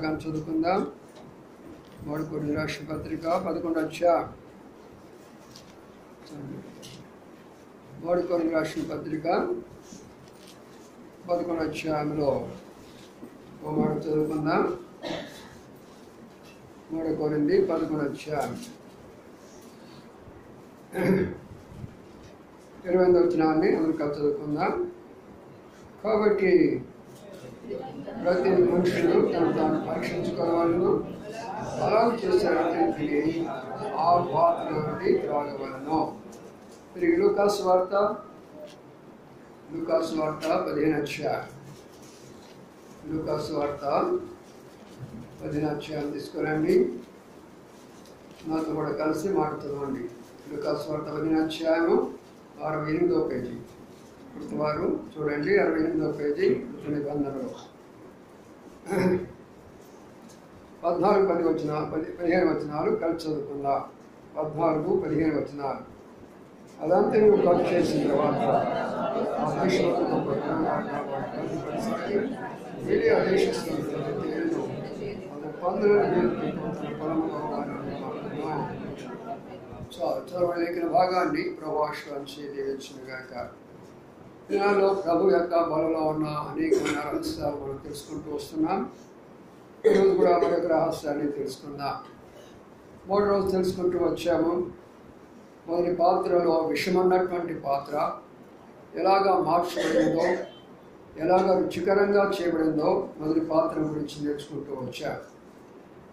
భాగాన్ని చదువుకుందాం. 3 కొరింథీయులకు రాసిన పత్రిక 11వ అధ్యాయం. 3 కొరింథీయులకు రాసిన పత్రిక 11వ అధ్యాయంలో ఓ మాట చదువుకుందాం. 3 కొరింథీ 11వ అధ్యాయం 28వ వచనాన్ని అందరూ చదువుకుందాం. కాబట్టి ప్రతి మనుషుడు తను తాను పరీక్షించుకోవాలను, అలా చేసేటటువంటి ఆ పాత్ర నుండి త్రాగవలను. తిరిగి లూకాసు వార్త 15వ అధ్యాయం. లూకాసు వార్త 15వ అధ్యాయం తీసుకురండి. నాతో కూడా కలిసి మాట చదవండి. లూకాసు వార్త 15వ అధ్యాయము 68వ పేజీ. వారు చూడండి, 68వ పేజీ కృత నిబంధనలో 14-15 వచనాలు కలిసి చదువుకుందాం. 14-15 వచనాలు. అదంతా నువ్వు ఖర్చు చేసిన తర్వాత చదవలేఖన భాగాన్ని ప్రభావించి దీవించుగాక. దినాల్లో ప్రభు యొక్క బలలో ఉన్న అనేకమైన రహస్యాలు మనం తెలుసుకుంటూ వస్తున్నాం. ఈరోజు కూడా మరొక రహస్యాన్ని తెలుసుకుందాం. 3 రోజులు తెలుసుకుంటూ వచ్చాము. మొదటి పాత్రలో విషమన్నటువంటి పాత్ర ఎలాగా మార్చబడిందో, ఎలాగా రుచికరంగా చేయబడిందో మొదటి పాత్ర గురించి నేర్చుకుంటూ వచ్చాము.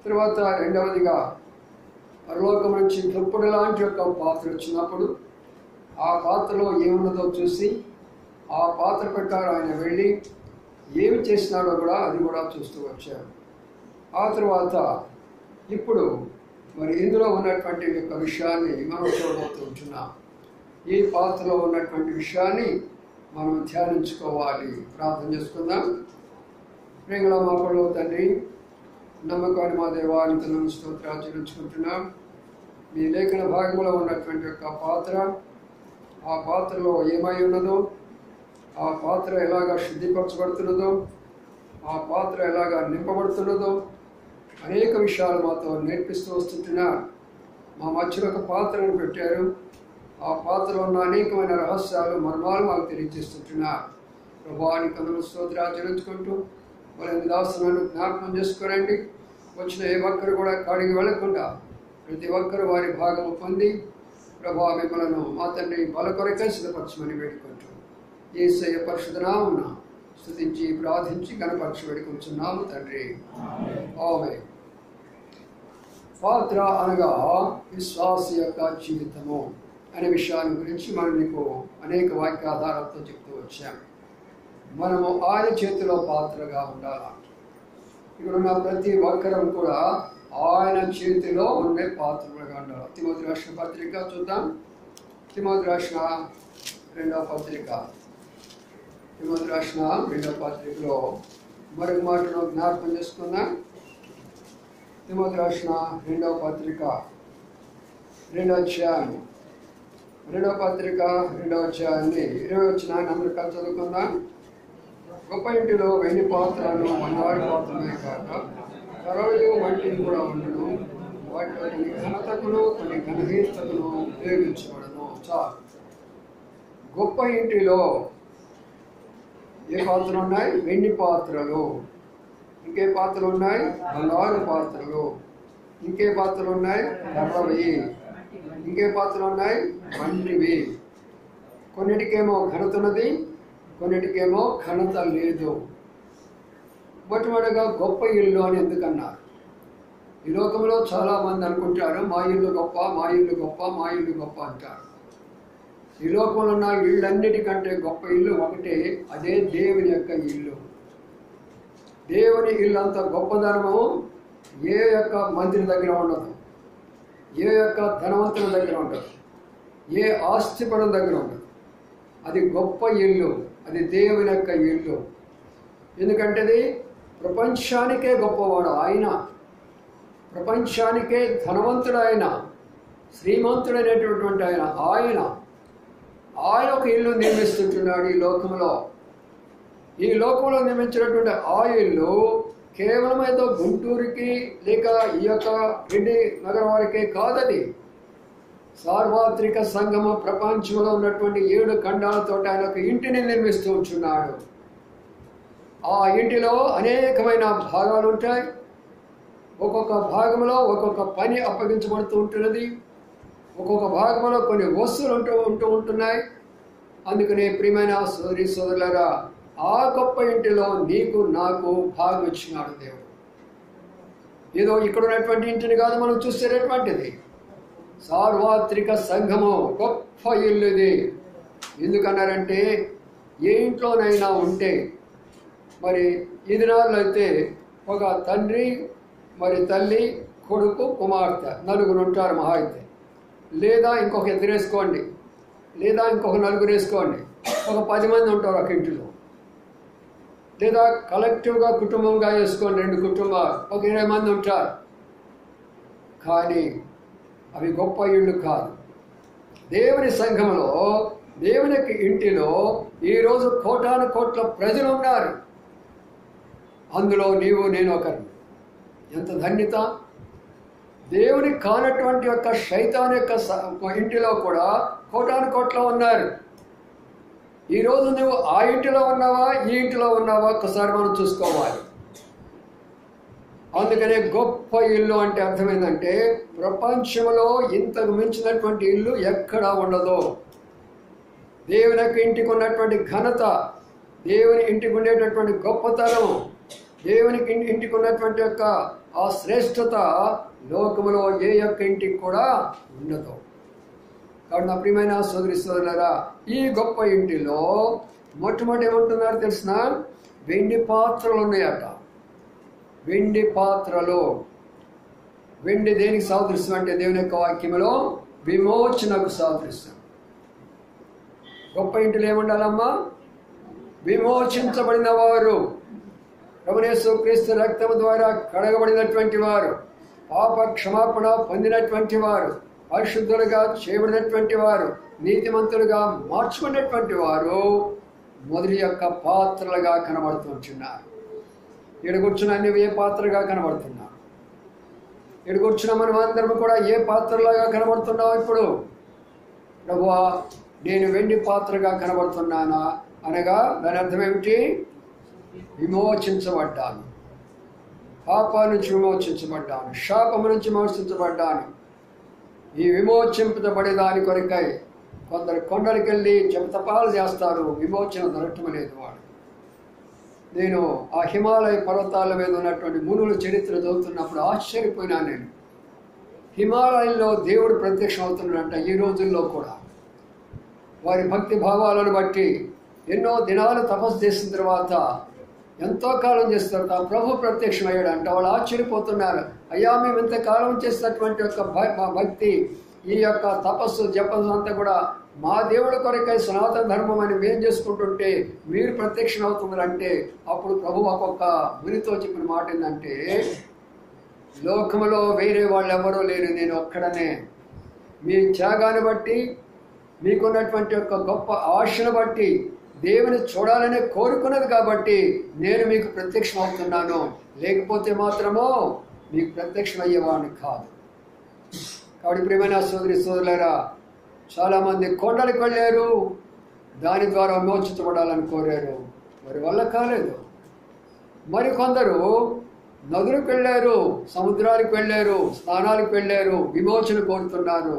తర్వాత రెండవదిగా పరలోకం నుంచి దుప్పుడు లాంటి యొక్క పాత్ర వచ్చినప్పుడు ఆ పాత్రలో ఏమున్నదో చూసి ఆ పాత్ర ప్రకారం ఆయన వెళ్ళి ఏమి చేసినాడో కూడా అది కూడా చూస్తూ వచ్చారు. ఆ తర్వాత ఇప్పుడు మరి ఇందులో ఉన్నటువంటి యొక్క విషయాన్ని మనం చూడబోతున్నాం. ఈ పాత్రలో ఉన్నటువంటి విషయాన్ని మనం ధ్యానించుకోవాలి. ప్రార్థన చేసుకుందాం. ప్రేమల మా పరలోక తండ్రి, నమ్మకాన్ని మా దేవానికి స్తోత్రాలు చెల్లించుకుంటున్నాం. మీ లేఖన భాగంలో ఉన్నటువంటి యొక్క పాత్ర, ఆ పాత్రలో ఏమై ఉన్నదో, ఆ పాత్ర ఎలాగా శుద్ధిపరచబడుతున్నదో, ఆ పాత్ర ఎలాగా నింపబడుతున్నదో అనేక విషయాలు మాతో నేర్పిస్తూ వస్తుంటున్నారు. మా మధ్యలో ఒక పాత్రను పెట్టారు. ఆ పాత్రలో ఉన్న అనేకమైన రహస్యాలు మర్మాలు మాకు తెలియజేస్తుంటున్నారు. ప్రభావానికి అందరూ స్తోత్రాలు చెల్లించుకుంటూ వాళ్ళని దాసులను జ్ఞాపకం చేసుకోరండి. వచ్చిన ఏ ఒక్కరు కూడా కాడికి వెళ్లకుండా ప్రతి ఒక్కరు వారి భాగము పొంది ప్రభావ మిమ్మలను మా తండ్రి బల కొరకే సిద్ధపరచమని వేడుకుంటూ యేసయ్య పరిశుద్ధ నామమున స్తుతించి ప్రార్థించి కనపరచి వేడుకుంటున్నాము తండ్రి. ఆమేన్. పాత్ర అనగా విశ్వాస యొక్క జీవితము అనే విషయాన్ని గురించి మనం మీకు అనేక వాక్యాధారాలతో చెప్తూ వచ్చాము. మనము ఆయన చేతిలో పాత్రగా ఉండాలి. ఇక్కడ ఉన్న ప్రతి ఒక్కరం కూడా ఆయన చేతిలో ఉండే పాత్రలుగా ఉండాలి. తిమోతి రాసిన పత్రిక చూద్దాం. తిమోతి రాసిన 2వ పత్రిక. తిమోతి రాసిన 2వ పత్రికలో మరొక మాటను జ్ఞాపకం చేసుకుందాం. తిమోతి రాసిన 2వ పత్రిక 2వ అధ్యాయం. 2వ పత్రిక 2వ అధ్యాయాన్ని 20 వచనాన్ని అందరూ కలిసి చదువుకుందాం. గొప్ప ఇంటిలో వెండి పాత్రలను బంగారు పాత్రలే కాక కరవయు వంటిని కూడా ఉండను. వాటిలో కొన్ని ఘనతకును కొన్ని ఘనహీనతకును ఉపయోగించబడను. చాలు. గొప్ప ఇంటిలో ఏ పాత్రలు ఉన్నాయి? వెండి పాత్రలు. ఇంకే పాత్రలు ఉన్నాయి? బంగారు పాత్రలు. ఇంకే పాత్రలు ఉన్నాయి? కర్రవి. ఇంకే పాత్రలు ఉన్నాయి? వంటివి. కొన్నిటికేమో ఘనత ఉన్నది, కొన్నిటికేమో ఘనత లేదు. మొట్టమొదటిగా గొప్ప ఇల్లు అని ఎందుకన్నారు? ఈ లోకంలో చాలామంది అనుకుంటారు మా ఇల్లు గొప్ప, మా ఇల్లు గొప్ప, మా ఇల్లు గొప్ప అంటారు. ఈ లోకంలో ఉన్న ఇళ్ళన్నిటికంటే గొప్ప ఇల్లు ఒకటే, అదే దేవుని యొక్క ఇల్లు. దేవుని ఇల్లు అంత గొప్పదనము ఏ యొక్క మంత్రి దగ్గర ఉండదు, ఏ యొక్క ధనవంతుల దగ్గర ఉండదు, ఏ ఆస్తిపరుల దగ్గర ఉండదు. అది గొప్ప ఇల్లు, అది దేవుని యొక్క ఇల్లు. ఎందుకంటే అది ప్రపంచానికే గొప్పవాడు ఆయన, ప్రపంచానికే ధనవంతుడు ఆయన, శ్రీమంతుడైనటువంటి ఆయన ఒక ఇల్లు నిర్మిస్తుంటున్నాడు ఈ లోకంలో. ఈ లోకంలో నిర్మించినటువంటి ఆ ఇల్లు కేవలం ఏదో గుంటూరుకి లేక ఈ యొక్క రెడ్డి నగరం వారికే కాదది. సార్వత్రిక సంగమ ప్రపంచంలో ఉన్నటువంటి 7 ఖండాలతో ఆయన ఒక ఇంటిని నిర్మిస్తూ ఉంటున్నాడు. ఆ ఇంటిలో అనేకమైన భాగాలు ఉంటాయి. ఒక్కొక్క భాగంలో ఒక్కొక్క పని అప్పగించబడుతూ ఉంటున్నది. ఒక్కొక్క భాగంలో కొన్ని వస్తువులు ఉంటూ ఉంటున్నాయి. అందుకనే ప్రియమైన సోదరి సోదరులారా, ఆ గొప్ప ఇంటిలో నీకు నాకు భాగం ఇచ్చినాడు దేవుడు. ఏదో ఇక్కడ ఉన్నటువంటి ఇంటిని కాదు మనం చూసేటటువంటిది. సార్వత్రిక సంఘము గొప్ప ఇల్లు ఇది. ఎందుకన్నారంటే ఏ ఇంట్లోనైనా ఉంటే మరి ఈ దినాల్లో అయితే ఒక తండ్రి మరి తల్లి కొడుకు కుమార్తె 4 ఉంటారు మహా అయితే. లేదా ఇంకొక ఎదురేసుకోండి, లేదా ఇంకొక 4 వేసుకోండి, ఒక 10 మంది ఉంటారు ఒక ఇంటిలో. లేదా కలెక్టివ్గా కుటుంబంగా వేసుకోండి, 2 కుటుంబాలు ఒక 20 మంది ఉంటారు. కానీ అవి గొప్ప ఇళ్ళు కాదు. దేవుని సంఘంలో, దేవుని ఇంటిలో ఈరోజు కోటాను కోట్ల ప్రజలు ఉన్నారు. అందులో నీవు నేను ఒకరు. ఎంత ధన్యత! దేవుని కానటువంటి యొక్క శైతాన్ యొక్క ఇంటిలో కూడా కోటాను కోట్ల ఉన్నారు. ఈరోజు నువ్వు ఆ ఇంటిలో ఉన్నావా, ఈ ఇంటిలో ఉన్నావా, ఒక్కసారి మనం చూసుకోవాలి. అందుకనే గొప్ప ఇల్లు అంటే అర్థమైందంటే ప్రపంచంలో ఇంతకు మించినటువంటి ఇల్లు ఎక్కడా ఉండదు. దేవుని యొక్క ఇంటికి ఉన్నటువంటి ఘనత, దేవుని ఇంటికి ఉండేటటువంటి గొప్పతనం, దేవునికి ఇంటికి ఉన్నటువంటి యొక్క ఆ శ్రేష్టత లోకములో ఏ యొక్క ఇంటికి కూడా ఉండదు. కాబట్టి నా ప్రియమైన సోదరి సోదరులారా, ఈ గొప్ప ఇంటిలో మొట్టమొదటి ఏమంటున్నారు తెలిసిన? వెండి పాత్రలు ఉన్నాయట. వెండి పాత్రలు. వెండి దేనికి సాదృశ్యం అంటే దేవుని యొక్క వాక్యములో విమోచనకు సాదృశ్యం. గొప్ప ఇంటిలో ఏముండాలమ్మా? విమోచించబడిన వారు, ప్రభువైన యేసుక్రీస్తు రక్తము ద్వారా కడగబడినటువంటి వారు, పాప క్షమాపణ పొందినటువంటి వారు, పరిశుద్ధులుగా చేయబడినటువంటి వారు, నీతిమంతులుగా మార్చుకున్నటువంటి వారు మొదటి యొక్క పాత్రలుగా కనబడుతుంటున్నారు. ఇక్కడ కూర్చున్న నువ్వు ఏ పాత్రగా కనబడుతున్నావు? ఇక్కడ కూర్చున్న మనం అందరం కూడా ఏ పాత్రలాగా కనబడుతున్నావు? ఇప్పుడు ప్రభువా నేను వెండి పాత్రగా కనబడుతున్నానా అనగా దాని అర్థం ఏమిటి? విమోచించబడ్డాను, పాపం నుంచి విమోచించబడ్డాను, శాపము నుంచి విమోచించబడ్డాను. ఈ విమోచింపబడే దాని కొరకై కొందరు కొండలకి వెళ్ళి జపతపాలు చేస్తారు, విమోచన దొరకటం లేదు వాడు. నేను ఆ హిమాలయ పర్వతాల మీద ఉన్నటువంటి మునుల చరిత్ర చదువుతున్నప్పుడు ఆశ్చర్యపోయినాను. నేను హిమాలయంలో దేవుడు ప్రత్యక్షం అవుతున్నాడంట. ఈ రోజుల్లో కూడా వారి భక్తి భావాలను బట్టి ఎన్నో దినాలు తపస్సు చేసిన తర్వాత, ఎంతో కాలం చేస్తారు, ఆ ప్రభు ప్రత్యక్షం అయ్యాడంట. వాళ్ళు ఆశ్చర్యపోతున్నారు. అయ్యా మేము ఇంతకాలం చేసినటువంటి యొక్క భక్తి, ఈ యొక్క తపస్సు జపస్సు అంతా కూడా మా దేవుడి కొరకై సనాతన ధర్మం అని మేము చేసుకుంటుంటే మీరు ప్రత్యక్షం అవుతున్నారంటే, అప్పుడు ప్రభు ఒక్కొక్క మునితో చెప్పిన మాట ఏంటంటే, లోకములో వేరే వాళ్ళు ఎవరూ లేరు, నేను ఒక్కడనే. మీ త్యాగాన్ని బట్టి, మీకున్నటువంటి యొక్క గొప్ప ఆశను బట్టి, దేవుని చూడాలనే కోరుకున్నది కాబట్టి నేను మీకు ప్రత్యక్షం అవుతున్నాను. లేకపోతే మాత్రమో మీకు ప్రత్యక్షం అయ్యేవాడిని కాదు. కాబట్టి ప్రియమైన సోదరి సోదరులారా, చాలామంది కొండలకు వెళ్ళారు, దాని ద్వారా విమోచించబడాలని కోరారు, వారి వల్ల కాలేదు. మరికొందరు నదులకు వెళ్ళారు, సముద్రాలకు వెళ్ళారు, స్నానాలకు వెళ్ళారు, విమోచన కోరుతున్నారు.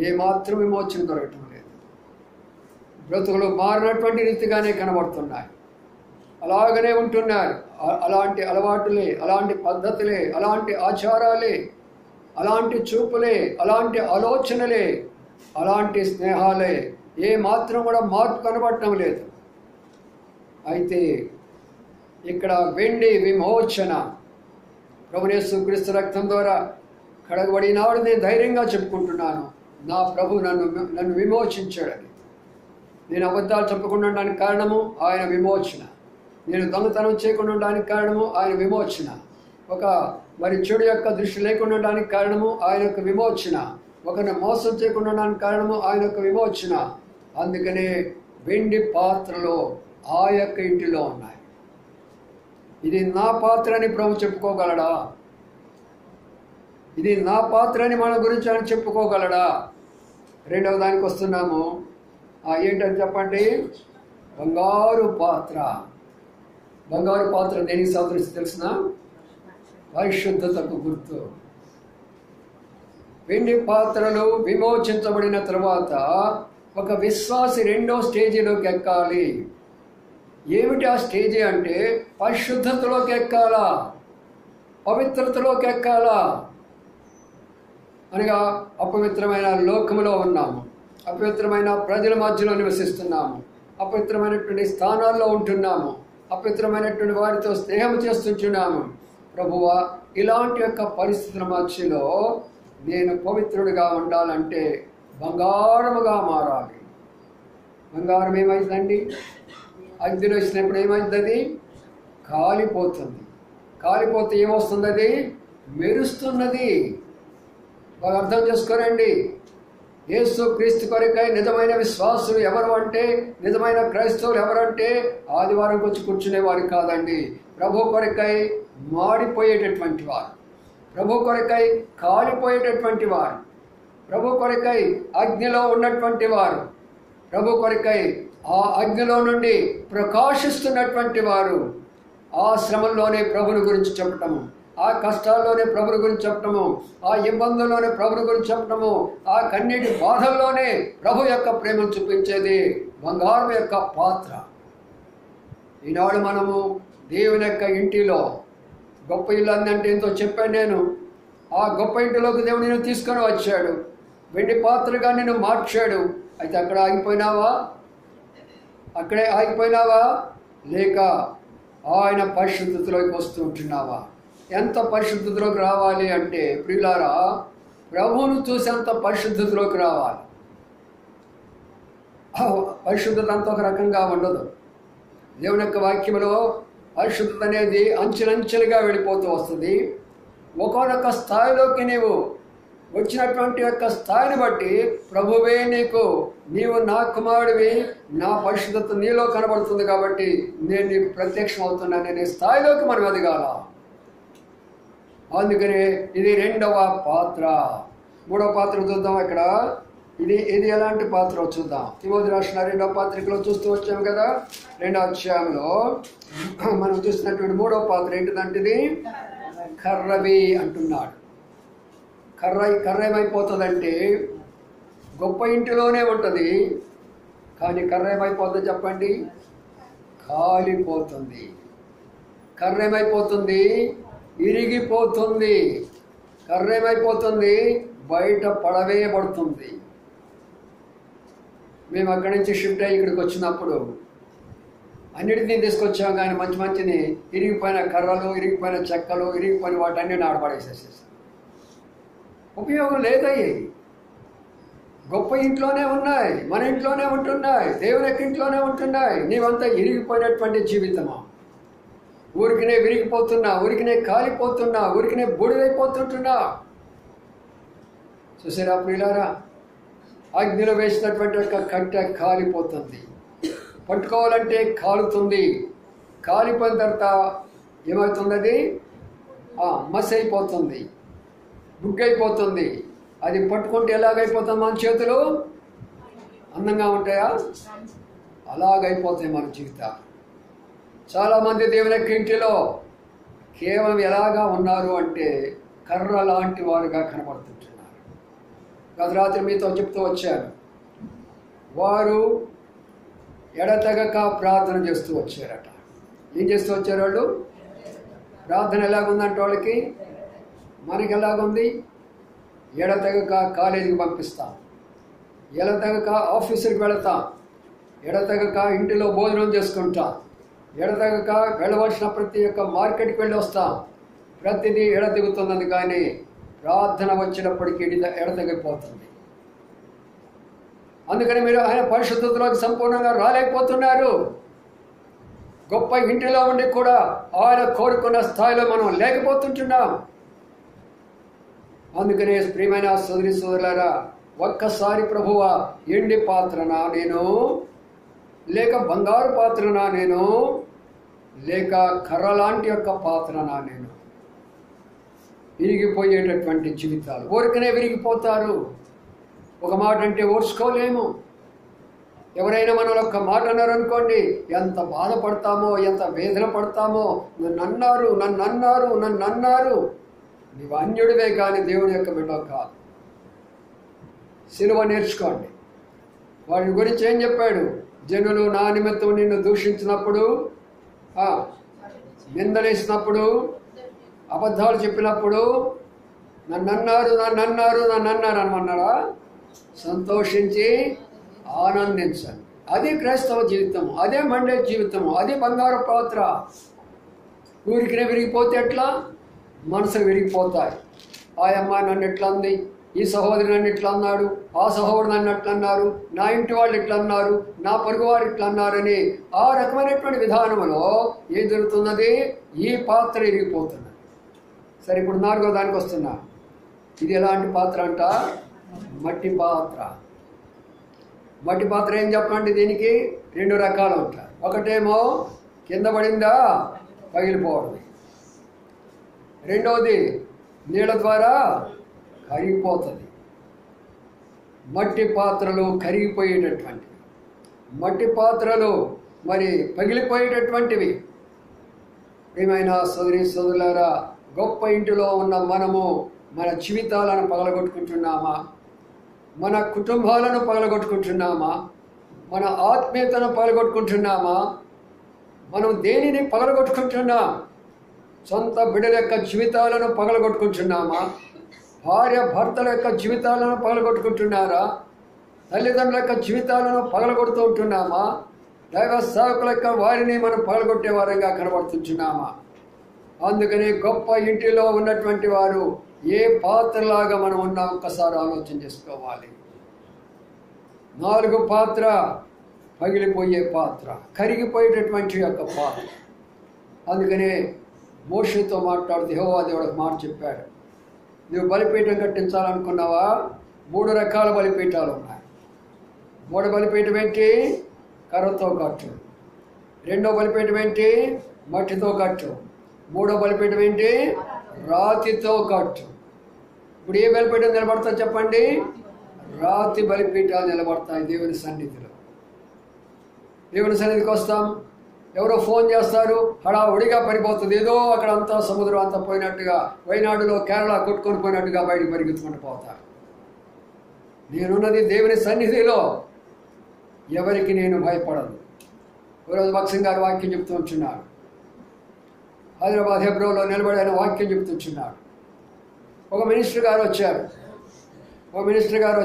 ఏమాత్రం విమోచన దొరకటం లేదు. బ్రతుకులు మారినటువంటి రీతిగానే కనబడుతున్నాయి. అలాగనే ఉంటున్నారు. అలాంటి అలవాటులే, అలాంటి పద్ధతులే, అలాంటి ఆచారాలే, అలాంటి చూపులే, అలాంటి ఆలోచనలే, అలాంటి స్నేహాలే, ఏ మాత్రం కూడా మార్పు కనబడటం లేదు. అయితే ఇక్కడ వెండి విమోచన, ప్రభువైన యేసుక్రీస్తు రక్తం ద్వారా కడగబడినాడు. నేను ధైర్యంగా చెప్పుకుంటున్నాను, నా ప్రభు నన్ను విమోచించాడని. నేను అబద్ధాలు చెప్పకుండా ఉండడానికి కారణము ఆయన విమోచన. నేను దొంగతనం చేయకుండా ఉండడానికి కారణము ఆయన విమోచన. మరి చెడు యొక్క దృష్టి లేకుండా ఉండడానికి కారణము ఆయన యొక్క విమోచన. ఒకరిని మోసం చేయకుండా ఉండడానికి కారణము ఆయన యొక్క విమోచన. అందుకనే వెండి పాత్రలు ఆ యొక్క ఇంటిలో ఉన్నాయి. ఇది నా పాత్ర అని ప్రభు చెప్పుకోగలడా? ఇది నా పాత్ర అని మన గురించి ఆయన చెప్పుకోగలడా? రెండవ దానికి వస్తున్నాము. ఏంటని చెప్పండి? బంగారు పాత్ర. బంగారు పాత్ర దేనికి సదృశ్యం తెలిసిన? పరిశుద్ధతకు గుర్తు. వెండి పాత్రలు విమోచించబడిన తర్వాత ఒక విశ్వాసి రెండో స్టేజీలోకి ఎక్కాలి. ఏమిటి ఆ స్టేజీ అంటే పరిశుద్ధతలోకి ఎక్కాలా, పవిత్రతలోకి ఎక్కాలా. అనగా అపవిత్రమైన లోకములో ఉన్నాము, అపవిత్రమైన ప్రజల మధ్యలో నివసిస్తున్నాము, అపవిత్రమైనటువంటి స్థానాల్లో ఉంటున్నాము, అపవిత్రమైనటువంటి వారితో స్నేహం చేస్తుంటున్నాము. ప్రభువా, ఇలాంటి యొక్క పరిస్థితుల మధ్యలో నేను పవిత్రుడిగా ఉండాలంటే బంగారముగా మారాలి. బంగారం ఏమైందండి? అగ్నిలో వేసినప్పుడు ఏమైంది? కాలిపోతుంది. కాలిపోతే ఏమొస్తుంది? అది మెరుస్తున్నది. బాగా అర్థం చేసుకోరండి. యేసు క్రీస్తు కొరకై నిజమైన విశ్వాసులు ఎవరు అంటే, నిజమైన క్రైస్తవులు ఎవరంటే ఆదివారం వచ్చి కూర్చునే వారు కాదండి. ప్రభు కొరకై మాడిపోయేటటువంటి వారు, ప్రభు కొరకై కాలిపోయేటటువంటి వారు, ప్రభు కొరకై అగ్నిలో ఉన్నటువంటి వారు, ప్రభు కొరకై ఆ అగ్నిలో నుండి ప్రకాశిస్తున్నటువంటి వారు. ఆ శ్రమంలోనే ప్రభుని గురించి చెప్పటము, ఆ కష్టాల్లోనే ప్రభుని గురించి చెప్పటము, ఆ ఇబ్బందుల్లోనే ప్రభుని గురించి చెప్పటము, ఆ కన్నీటి బాధల్లోనే ప్రభు యొక్క ప్రేమను చూపించేది బంగారం యొక్క పాత్ర. ఈనాడు మనము దేవుని యొక్క ఇంటిలో, గొప్ప ఇల్లు అందంటే ఎంతో చెప్పాను నేను. ఆ గొప్ప ఇంటిలోకి దేవుడు నిన్ను తీసుకొని వచ్చాడు, వెండి పాత్రగా నిన్ను మార్చాడు. అయితే అక్కడ ఆగిపోయినావా? అక్కడే ఆగిపోయినావా? లేక ఆయన పరిశుద్ధతలోకి వస్తూ ఉంటున్నావా? ఎంత పరిశుద్ధతలోకి రావాలి అంటే ప్రియులారా, ప్రభువును చూసి అంత పరిశుద్ధతలోకి రావాలి. పరిశుద్ధత అంత ఒక రకంగా ఉండదు. దేవుని యొక్క వాక్యంలో పరిశుద్ధత అనేది అంచెలంచెలుగా వెళ్ళిపోతూ వస్తుంది. ఒకనొక స్థాయిలోకి నీవు వచ్చినటువంటి యొక్క స్థాయిని బట్టి ప్రభువే నీవు నా కుమారుడివి, నా పరిశుద్ధత నీలో కనబడుతుంది కాబట్టి నేను నీకు ప్రత్యక్షం అవుతున్నాను అనే స్థాయిలోకి మనం ఎదగాల. అందుకనే ఇది రెండవ పాత్ర. మూడవ పాత్ర చూద్దాం. ఇక్కడ ఇది ఎలాంటి పాత్ర చూద్దాం. తిమోతి రాసిన రెండవ పత్రికలో చూస్తూ వచ్చాము కదా. రెండవ అధ్యాయంలో మనం చూసినటువంటి మూడవ పాత్ర ఏంటిదంటే ఇది కర్రవి అంటున్నాడు. కర్ర ఏమైపోతుందంటే గొప్ప ఇంటిలోనే ఉంటుంది, కానీ కర్ర ఏమైపోతుంది చెప్పండి? కాలిపోతుంది. కర్ర ఏమైపోతుంది? ఇరిగిపోతుంది. కర్ర ఏమైపోతుంది? బయట పడవేయబడుతుంది. మేము అక్కడి నుంచి షిఫ్ట్ అయ్యి ఇక్కడికి వచ్చినప్పుడు అన్నిటినీ తీసుకొచ్చాం, కానీ మంచిని ఇరిగిపోయిన కర్రలు, ఇరిగిపోయిన చెక్కలు, ఇరిగిపోయిన వాటన్నీ నాడబడేసేసేసాం. ఉపయోగం లేదయ్యి. గొప్ప ఇంట్లోనే ఉన్నాయి, మన ఇంట్లోనే ఉంటున్నాయి, దేవుని యొక్క ఇంట్లోనే ఉంటున్నాయి. నీవంతా ఇరిగిపోయినటువంటి జీవితమా? ఊరికినే విరిగిపోతున్నా, ఊరికినే కాలిపోతున్నా, ఊరికినే బూడిదైపోతుంటున్నా. చూసారా ప్రియులారా? అగ్నిలో వేసినటువంటి ఒక కట్టె కాలిపోతుంది, పట్టుకోవాలంటే కాలుతుంది. కాలిపోయిన తర్వాత ఏమవుతుంది? అది మసి అయిపోతుంది, బుగ్గైపోతుంది. అది పట్టుకుంటే ఎలాగైపోతుంది? మన చేతులు అందంగా ఉంటాయా? అలాగైపోతాయి మన జీవితాలు. చాలామంది దేవుని యొక్క ఇంటిలో కేవలం ఎలాగా ఉన్నారు అంటే కర్ర లాంటి వారుగా కనబడుతుంటున్నారు. గత రాత్రి మీతో చెప్తూ వచ్చాను, వారు ఎడతెగక ప్రార్థన చేస్తూ వచ్చారట. ఏం చేస్తూ వచ్చారు వాళ్ళు? ప్రార్థన ఎలాగుందంటే వాళ్ళకి, మనకి ఎలాగుంది? ఎడతెగక కాలేజీకి పంపిస్తాం, ఎడతెగక ఆఫీసుకి వెళతాం, ఎడతెగక ఇంటిలో భోజనం చేసుకుంటాం, ఎడతెగక వెళ్ళవలసిన ప్రతి ఒక్క మార్కెట్కి వెళ్ళి వస్తాం. ప్రతిదీ ఎడతెగుతున్నది, కానీ ప్రార్థన వచ్చినప్పటికీ ఎడతెగిపోతుంది. అందుకని మీరు ఆయన పరిశుద్ధతలోకి సంపూర్ణంగా రాలేకపోతున్నారు. గొప్ప ఇంటిలో ఉండి కూడా ఆయన కోరుకున్న స్థాయిలో మనం లేకపోతుంటున్నాం. అందుకనే ప్రియమైన సోదరి సోదరులారా, ఒక్కసారి ప్రభువా, ఎండి పాత్రనా నేను, లేక బంగారు పాత్రనా నేను, లేక కర్ర లాంటి యొక్క పాత్రనా నేను? విరిగిపోయేటటువంటి జీవితాలు. ఊరికనే విరిగిపోతారు. ఒక మాట అంటే ఓర్చుకోలేము. ఎవరైనా మనలో ఒక్క మాట అన్నారనుకోండి, ఎంత బాధపడతామో, ఎంత వేదన పడతామో. నన్ను అన్నారు. నీవు అన్యుడివే కానీ దేవుని యొక్క బిడ్డ కాదు. సిలువ నేర్చుకోండి. వాడి గురించి ఏం చెప్పాడు? జనులు నా నిమిత్తం నిన్ను దూషించినప్పుడు, నిందలేసినప్పుడు, అబద్ధాలు చెప్పినప్పుడు నన్ను అన్నారు అనమన్నాడా? సంతోషించి ఆనందించండి. అది క్రైస్తవ జీవితము, అదే మండే జీవితము, అది బంగారు పాత్ర. ఊరికినే విరిగిపోతే ఎట్లా? మనసులు విరిగిపోతాయి. ఆ అమ్మాయి నన్ను ఎట్లా అంది, ఈ సహోదరు నన్ను ఇట్లా అన్నాడు, ఆ సహోదరు నన్ను ఎట్లా అన్నారు, నా ఇంటి వాళ్ళు ఇట్లా అన్నారు, నా పొరుగు వారు ఇట్లా అన్నారని ఆ రకమైనటువంటి విధానంలో ఏం జరుగుతున్నది? ఈ పాత్ర విరిగిపోతున్నది. సరే, ఇప్పుడు 4వ దానికి వస్తున్నా. ఇది ఎలాంటి పాత్ర అంట? మట్టి పాత్ర. మట్టి పాత్ర ఏం చెప్పండి? దీనికి 2 రకాలు ఉంటాయి. ఒకటేమో కింద పడిందా పగిలిపోవడం, రెండవది నీళ్ళ ద్వారా కరిగిపోతుంది. మట్టి పాత్రలు కరిగిపోయేటటువంటివి, మట్టి పాత్రలు మరి పగిలిపోయేటటువంటివి. ఏమైనా సోదరులారా, గొప్ప ఇంటిలో ఉన్న మనము మన జీవితాలను పగలగొట్టుకుంటున్నామా? మన కుటుంబాలను పగలగొట్టుకుంటున్నామా? మన ఆత్మీయతను పగలగొట్టుకుంటున్నామా? మనం దేనిని పగలగొట్టుకుంటున్నాం? సొంత బిడ్డల యొక్క జీవితాలను పగలగొట్టుకుంటున్నామా? భార్య భర్తల యొక్క జీవితాలను పగలగొట్టుకుంటున్నారా? తల్లిదండ్రుల యొక్క జీవితాలను పగలగొడుతూ ఉంటున్నామా? దైవ సేవకుల యొక్క వారిని మనం పగలగొట్టే వారంగా కనబడుతుంటున్నామా? అందుకని గొప్ప ఇంటిలో ఉన్నటువంటి వారు ఏ పాత్రలాగా మనం ఉన్నాం ఒక్కసారి ఆలోచన చేసుకోవాలి. 4 పాత్ర పగిలిపోయే పాత్ర, కరిగిపోయేటటువంటి యొక్క పాత్ర. అందుకనే మోషేతో మాట్లాడుతూ యెహోవా దేవుడు మాట చెప్పాడు, నువ్వు బలిపీఠం కట్టించాలనుకున్నావా? 3 రకాల బలిపీఠాలు ఉన్నాయి. 3వ బలిపీఠం ఏంటి? కర్రతో కట్టు. 2వ బలిపీఠం ఏంటి? మట్టితో కట్టు. 3వ బలిపీఠం ఏంటి? రాతితో కట్టు. ఇప్పుడు ఏ బలిపీఠం నిలబడతా చెప్పండి? రాతి బలిపీఠాలు నిలబడతాయి దేవుని సన్నిధిలో. దేవుని సన్నిధికి వస్తాం, ఎవరో ఫోన్ చేస్తారు, హడావుడిగా పడిపోతుంది. ఏదో అక్కడ అంతా సముద్రం అంతా పోయినట్టుగా, వైనాడులో కేరళ కొట్టుకొని పోయినట్టుగా బయటికి పరిగెత్తుకుంటూ పోతారు. నేనున్నది దేవుని సన్నిధిలో, ఎవరికి నేను భయపడను. ఈరోజు భక్సింగ్ గారు వాక్యం చెప్తూ ఉంటున్నాడు. హైదరాబాద్ హెబ్రోలో నిలబడి ఆయన వాక్యం చెప్తుంటున్నాడు. ఒక మినిస్టర్ గారు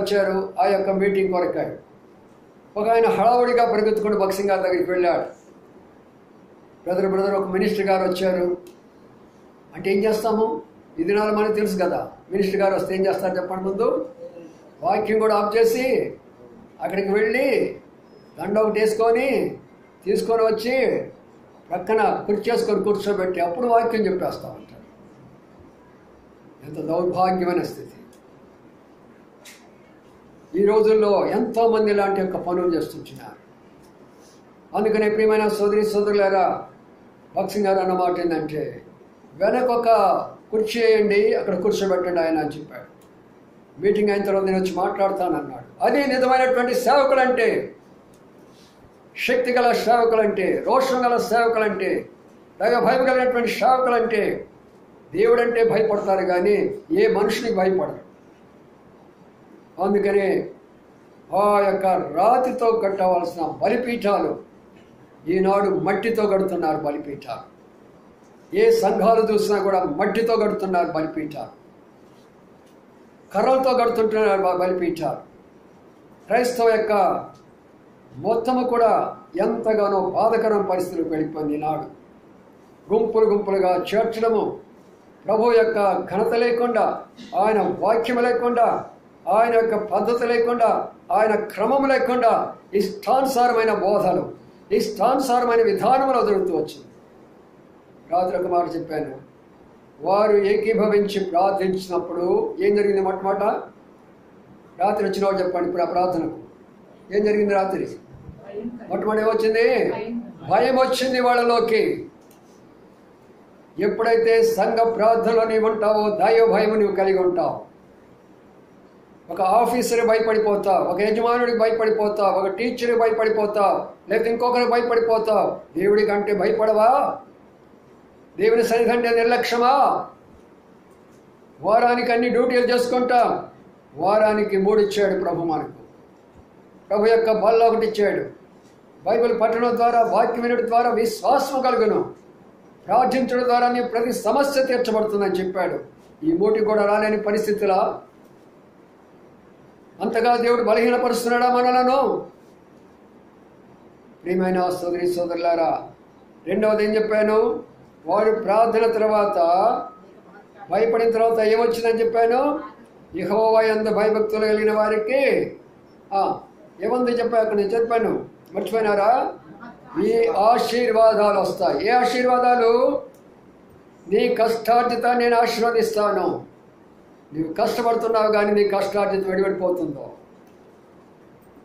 వచ్చారు ఆ యొక్క మీటింగ్ కొరకాయ. ఒక ఆయన హడావుడిగా పరిగెత్తుకుంటూ భక్సింగ్ గారి దగ్గరికి వెళ్ళాడు. బ్రదర్ ఒక మినిస్టర్ గారు వచ్చారు అంటే ఏం చేస్తాము? ఈ దినాలు మనకు తెలుసు కదా, మినిస్టర్ గారు వస్తే ఏం చేస్తారు చెప్పండి? ముందు వాక్యం కూడా ఆఫ్ చేసి అక్కడికి వెళ్ళి దండ ఒకటి వేసుకొని తీసుకొని వచ్చి పక్కన కుర్చేసుకొని కూర్చోబెట్టి అప్పుడు వాక్యం చెప్పేస్తూ ఉంటారు. ఎంత దౌర్భాగ్యమైన స్థితి. ఈ రోజుల్లో ఎంతోమంది ఇలాంటి యొక్క పనులు చేస్తుంటున్నారు. అందుకనే ప్రియమైన సోదరులారా, భక్సింగ్ గారు అన్నమాట ఏంటంటే, వెనకొక కుర్చీ వేయండి, అక్కడ కూర్చోబెట్టండి ఆయన అని చెప్పాడు. మీటింగ్ అయిన తర్వాత నేను వచ్చి మాట్లాడతానన్నాడు. అది నిజమైనటువంటి సేవకులంటే, శక్తి గల సేవకులంటే, రోషం గల సేవకులంటే, దైవ భయం కలిగినటువంటి సేవకులంటే. దేవుడంటే భయపడతారు కానీ ఏ మనుషునికి భయపడరు. అందుకనే ఆ యొక్క రాతితో కట్టవలసిన బలిపీఠాలు ఈనాడు మట్టితో కడుతున్నారు బలిపీఠాలు. ఏ సంఘాలు చూసినా కూడా మట్టితో కడుతున్నారు బలిపీఠాలు, కర్రలతో కడుతుంటున్నారు బలిపీఠాలు. క్రైస్తవ యొక్క మొత్తము కూడా ఎంతగానో బాధకరం పరిస్థితులకు వెళ్ళిపోయింది ఈనాడు. గుంపులుగా చేర్చడము, ప్రభు యొక్క ఘనత లేకుండా, ఆయన వాక్యం లేకుండా, ఆయన యొక్క పద్ధతి లేకుండా, ఆయన క్రమం లేకుండా ఇష్టానుసారమైన బోధలు, ఇష్టానుసారమైన విధానంలో జరుగుతూ వచ్చింది. రాత్రి ఒక మాట చెప్పాను, వారు ఏకీభవించి ప్రార్థించినప్పుడు ఏం జరిగింది? మొట్టమొదట రాత్రి వచ్చిన వాళ్ళు చెప్పండి. ఇప్పుడు ఆ ప్రార్థనకు ఏం జరిగింది? రాత్రి మొట్టమొదటి ఏమొచ్చింది? భయం వచ్చింది వాళ్ళలోకి. ఎప్పుడైతే సంఘ ప్రార్థనలో నీవు ఉంటావో దైవ భయము నీవు కలిగి ఉంటావు. ఒక ఆఫీసర్కి భయపడిపోతావు, ఒక యజమానుడికి భయపడిపోతావు, ఒక టీచర్కి భయపడిపోతావు, లేకపోతే ఇంకొకరికి భయపడిపోతావు. దేవుడికి అంటే భయపడవా? దేవుని సన్నిధి అంటే నిర్లక్ష్యమా? వారానికి అన్ని డ్యూటీలు చేసుకుంటాం. వారానికి 3 ఇచ్చాడు ప్రభు మనకు. ప్రభు యొక్క బల్ల ఒకటి ఇచ్చాడు. బైబిల్ పఠనం ద్వారా, వాక్యం వినడం ద్వారా విశ్వాసం కలుగును. ప్రార్థించడం ద్వారా నీ ప్రతి సమస్య తీర్చబడుతుందని చెప్పాడు. ఈ 3 కూడా రాలేని పరిస్థితులా? అంతగా దేవుడు బలహీనపరుస్తున్నాడా మనలను? ప్రియమైన సోదరి సోదరులారా, రెండవది ఏం చెప్పాను? వాడు ప్రార్థన తర్వాత భయపడిన తర్వాత ఏమొచ్చిందని చెప్పాను? యెహోవా యందు భయభక్తులు కలిగిన వారికి ఏముంది చెప్పాక నేను చెప్పాను, మర్చిపోయినారా? ఈ ఆశీర్వాదాలు వస్తాయి. ఏ ఆశీర్వాదాలు? నీ కష్టార్జిత నేను ఆశీర్వదిస్తాను. నీవు కష్టపడుతున్నావు కానీ నీ కష్టార్జిత విడిపడిపోతుందో.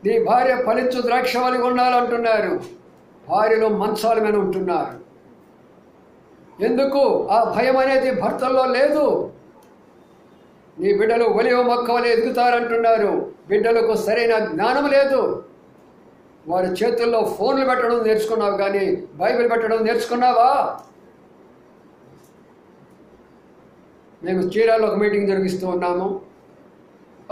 నీ భార్య ఫలించు ద్రాక్షవల్లి ఉండాలంటున్నారు, భార్యలో మంచాల మీద ఉంటున్నారు. ఎందుకు? ఆ భయం అనేది భర్తల్లో లేదు. నీ బిడ్డలు ఒలివ మొక్క వలె ఎదుగుతారంటున్నారు, బిడ్డలకు సరైన జ్ఞానం లేదు. వారి చేతుల్లో ఫోన్లు పెట్టడం నేర్చుకున్నావు కానీ బైబిల్ పెట్టడం నేర్చుకున్నావా? మేము చీరాల్లో ఒక మీటింగ్ జరిగిస్తూ ఉన్నాము.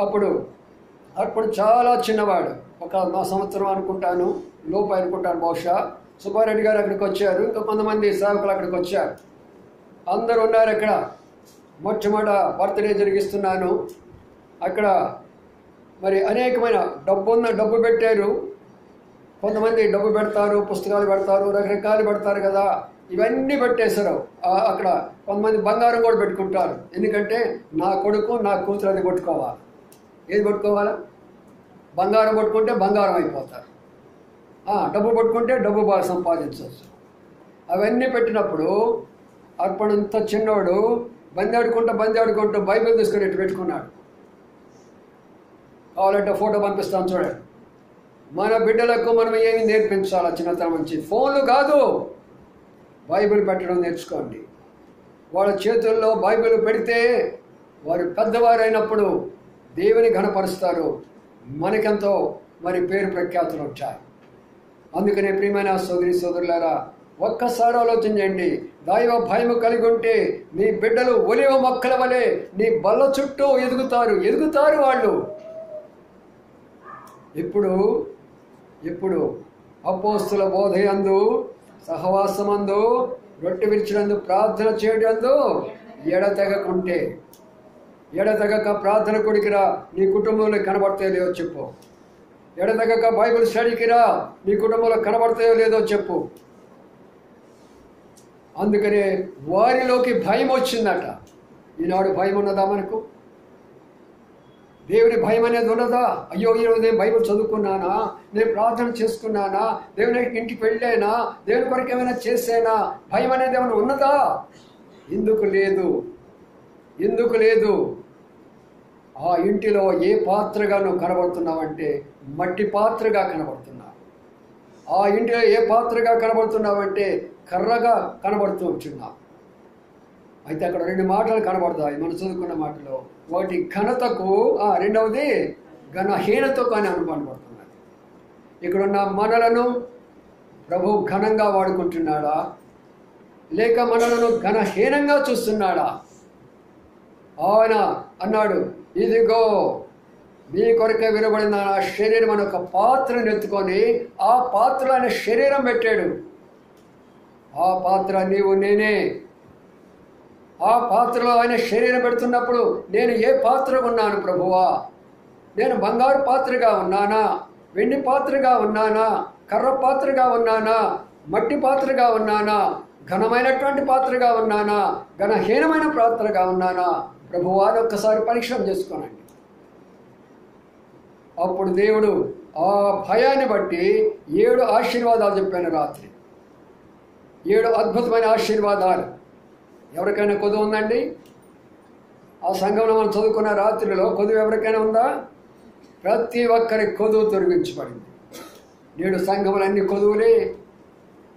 అప్పుడు చాలా చిన్నవాడు, ఒక నా సంవత్సరం అనుకుంటాను, లోపు అనుకుంటాను బహుశా. సుబ్బారెడ్డి గారు అక్కడికి వచ్చారు, ఇంకా కొంతమంది సేవకులు అక్కడికి వచ్చారు. అందరూ ఉన్నారు అక్కడ. మొట్టమొదట బర్త్డే జరిగిస్తున్నాను. అక్కడ మరి అనేకమైన డబ్బు పెట్టారు. కొంతమంది డబ్బు పెడతారు, పుస్తకాలు పెడతారు, రకరకాలు పెడతారు కదా, ఇవన్నీ పెట్టేశారు. అక్కడ కొంతమంది బంగారం కూడా పెట్టుకుంటారు. ఎందుకంటే నా కొడుకు నా కూతురు అది కొట్టుకోవాలి. ఏది పట్టుకోవాలా? బంగారం పట్టుకుంటే బంగారం అయిపోతారు, డబ్బు పట్టుకుంటే డబ్బు బాగా సంపాదించవచ్చు. అవన్నీ పెట్టినప్పుడు అప్పుడంత చిన్నోడు బంది ఆడుకుంటూ బైబిల్ తీసుకుని ఇటు పెట్టుకున్నాడు. కావాలంటే ఫోటో పంపిస్తాను చూడండి. మన బిడ్డలకు మనం ఏమి నేర్పించాలా? చిన్నతనం నుంచి ఫోన్లు కాదు, బైబిల్ పెట్టడం నేర్చుకోండి. వాళ్ళ చేతుల్లో బైబిల్ పెడితే వారు పెద్దవారు అయినప్పుడు దేవుని ఘనపరుస్తారు, మనకెంతో మరి పేరు ప్రఖ్యాతులు వచ్చాయి. అందుకనే ప్రియమైన సోదరి సోదరులారా, ఒక్కసారి ఆలోచన చేయండి. దైవ భయము కలిగి ఉంటే నీ బిడ్డలు ఒలివ మొక్కల వలె నీ బల్ల చుట్టూ ఎదుగుతారు వాళ్ళు. ఇప్పుడు అపోస్తుల బోధయందు, సహవాసమందు, రొట్టె విరిచినందు, ప్రార్థన చేయడందు ఎడతెగక ప్రార్థన కొడికిరా, నీ కుటుంబంలో కనబడతాయో లేదో చెప్పు. ఎడతెగక బైబిల్ స్టడీకి రా, నీ కుటుంబంలో కనబడతాయో లేదో చెప్పు. అందుకనే వారిలోకి భయం వచ్చిందట. ఈనాడు భయం ఉన్నదా మనకు? దేవుని భయం అనేది ఉన్నదా? అయ్యో ఈరోజు నేను బైబిల్ చదువుకున్నానా, నేను ప్రార్థన చేసుకున్నానా, దేవుని ఇంటికి వెళ్ళానా, దేవుని కొరకు ఏమైనా చేసానా, భయం అనేది ఏమైనా ఉన్నదా? ఎందుకు లేదు? ఆ ఇంటిలో ఏ పాత్రగా నువ్వు కనబడుతున్నావంటే మట్టి పాత్రగా కనబడుతున్నావు. ఆ ఇంటిలో ఏ పాత్రగా కనబడుతున్నావంటే కర్రగా కనబడుతూ ఉంటున్నావు. అయితే అక్కడ 2 మాటలు కనబడతాయి మనం చదువుకున్న మాటలో. ఒకటి ఘనతకు, రెండవది ఘనహీనతకు అని కనబడుతున్నది. ఇక్కడున్న మనలను ప్రభు ఘనంగా వాడుకుంటున్నాడా, లేక మనలను ఘనహీనంగా చూస్తున్నాడా? ఆయన అన్నాడు, ఇదిగో మీ కొరకే వినబడిన నా శరీరం అని ఒక పాత్రను ఎత్తుకొని ఆ పాత్రలో ఆయన శరీరం పెట్టాడు. ఆ పాత్ర నీవు నేనే. ఆ పాత్రలో ఆయన శరీరం పెడుతున్నప్పుడు నేను ఏ పాత్రగా ఉన్నాను ప్రభువా? నేను బంగారు పాత్రగా ఉన్నానా, వెండి పాత్రగా ఉన్నానా, కర్ర పాత్రగా ఉన్నానా, మట్టి పాత్రగా ఉన్నానా, ఘనమైనటువంటి పాత్రగా ఉన్నానా, ఘనహీనమైన పాత్రగా ఉన్నానా ప్రభువా అని ఒక్కసారి పరీక్ష చేసుకోనండి. అప్పుడు దేవుడు ఆ భయాన్ని బట్టి 7 ఆశీర్వాదాలు చెప్పాను రాత్రి. 7 అద్భుతమైన ఆశీర్వాదాలు. ఎవరికైనా కొదువు ఉందండి? ఆ సంఘంలో మనం చదువుకున్న రాత్రిలో కొదువు ఎవరికైనా ఉందా? ప్రతి ఒక్కరి కొదువు తొలగించబడింది. నేడు సంఘములన్నీ కొదువులే.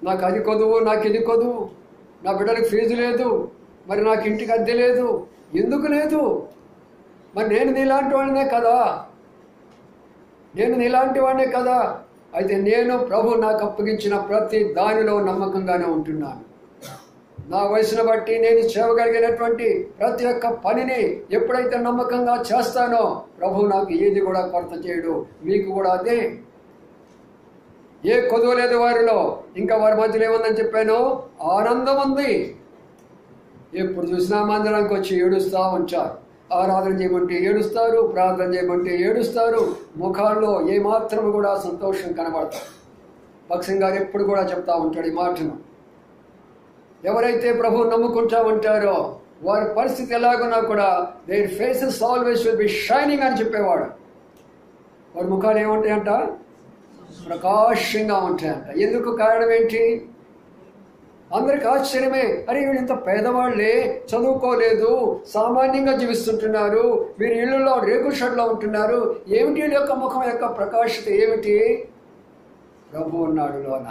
నాకు అది కొదువు, నాకు ఇది కొదువు. నా బిడ్డలకు ఫీజు లేదు, మరి నాకు ఇంటికి అద్దె లేదు. ఎందుకు లేదు? మరి నేను నీలాంటి వాడినే కదా, నేను నీలాంటి వాడినే కదా. అయితే నేను ప్రభు నాకు అప్పగించిన ప్రతి దానిలో నమ్మకంగానే ఉంటున్నాను. నా వయసును బట్టి నేను చేయగలిగినటువంటి ప్రతి ఒక్క పనిని ఎప్పుడైతే నమ్మకంగా చేస్తానో ప్రభు నాకు ఏది కూడా కొరత చేయడు. మీకు కూడా అదే. ఏ కొదువ లేదు వారిలో. ఇంకా వారి మధ్యలో ఏముందని చెప్పాను? ఆనందం ఉంది. ఎప్పుడు చూసినా మందిరానికి వచ్చి ఏడుస్తూ ఉంటారు. ఆరాధన చేయమంటే ఏడుస్తారు, ప్రార్థన చేయమంటే ఏడుస్తారు. ముఖాల్లో ఏమాత్రం కూడా సంతోషం కనబడతారు. భక్సింగ్ గారు ఎప్పుడు కూడా చెప్తా ఉంటాడు ఈ మాటను. ఎవరైతే ప్రభువు నమ్ముకుంటా ఉంటారో వారి పరిస్థితి ఎలాగున్నా కూడా their faces always will be shining అని చెప్పేవాడు. వారి ముఖాలు ఏముంటాయంట? ప్రకాశంగా ఉంటాయంట. ఎందుకు? కారణం ఏంటి? అందరికి ఆశ్చర్యమే. అరే వీళ్ళు ఇంత పేదవాళ్లే, చదువుకోలేదు, సామాన్యంగా జీవిస్తుంటున్నారు, వీరి ఇళ్లలో రేకుల షెడ్లో ఉంటున్నారు, ఏమిటి వీళ్ళ యొక్క ముఖం యొక్క ప్రకాశత ఏమిటి? ప్రభు ఉన్నాడు లోన,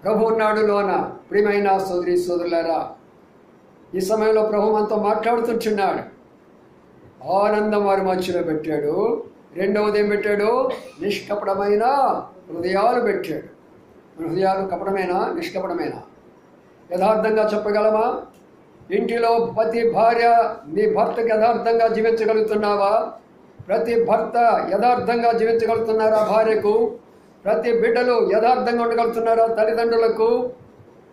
ప్రభు ఉన్నాడు లోన. ప్రియమైన సోదరి సోదరులారా, ఈ సమయంలో ప్రభు మనతో మాట్లాడుతుంటున్నాడు. ఆనందం వారి మధ్యలో పెట్టాడు. రెండవది ఏం పెట్టాడు? నిష్కపటమైన హృదయాలు పెట్టాడు. హృదయాలు కపటమేనా? నిష్కపటమేనా? యథార్థంగా చెప్పగలమా? ఇంటిలో ప్రతి భార్య నీ భర్తకి యథార్థంగా జీవించగలుగుతున్నావా? ప్రతి భర్త యథార్థంగా జీవించగలుగుతున్నారా భార్యకు? ప్రతి బిడ్డలు యథార్థంగా ఉండగలుగుతున్నారా తల్లిదండ్రులకు?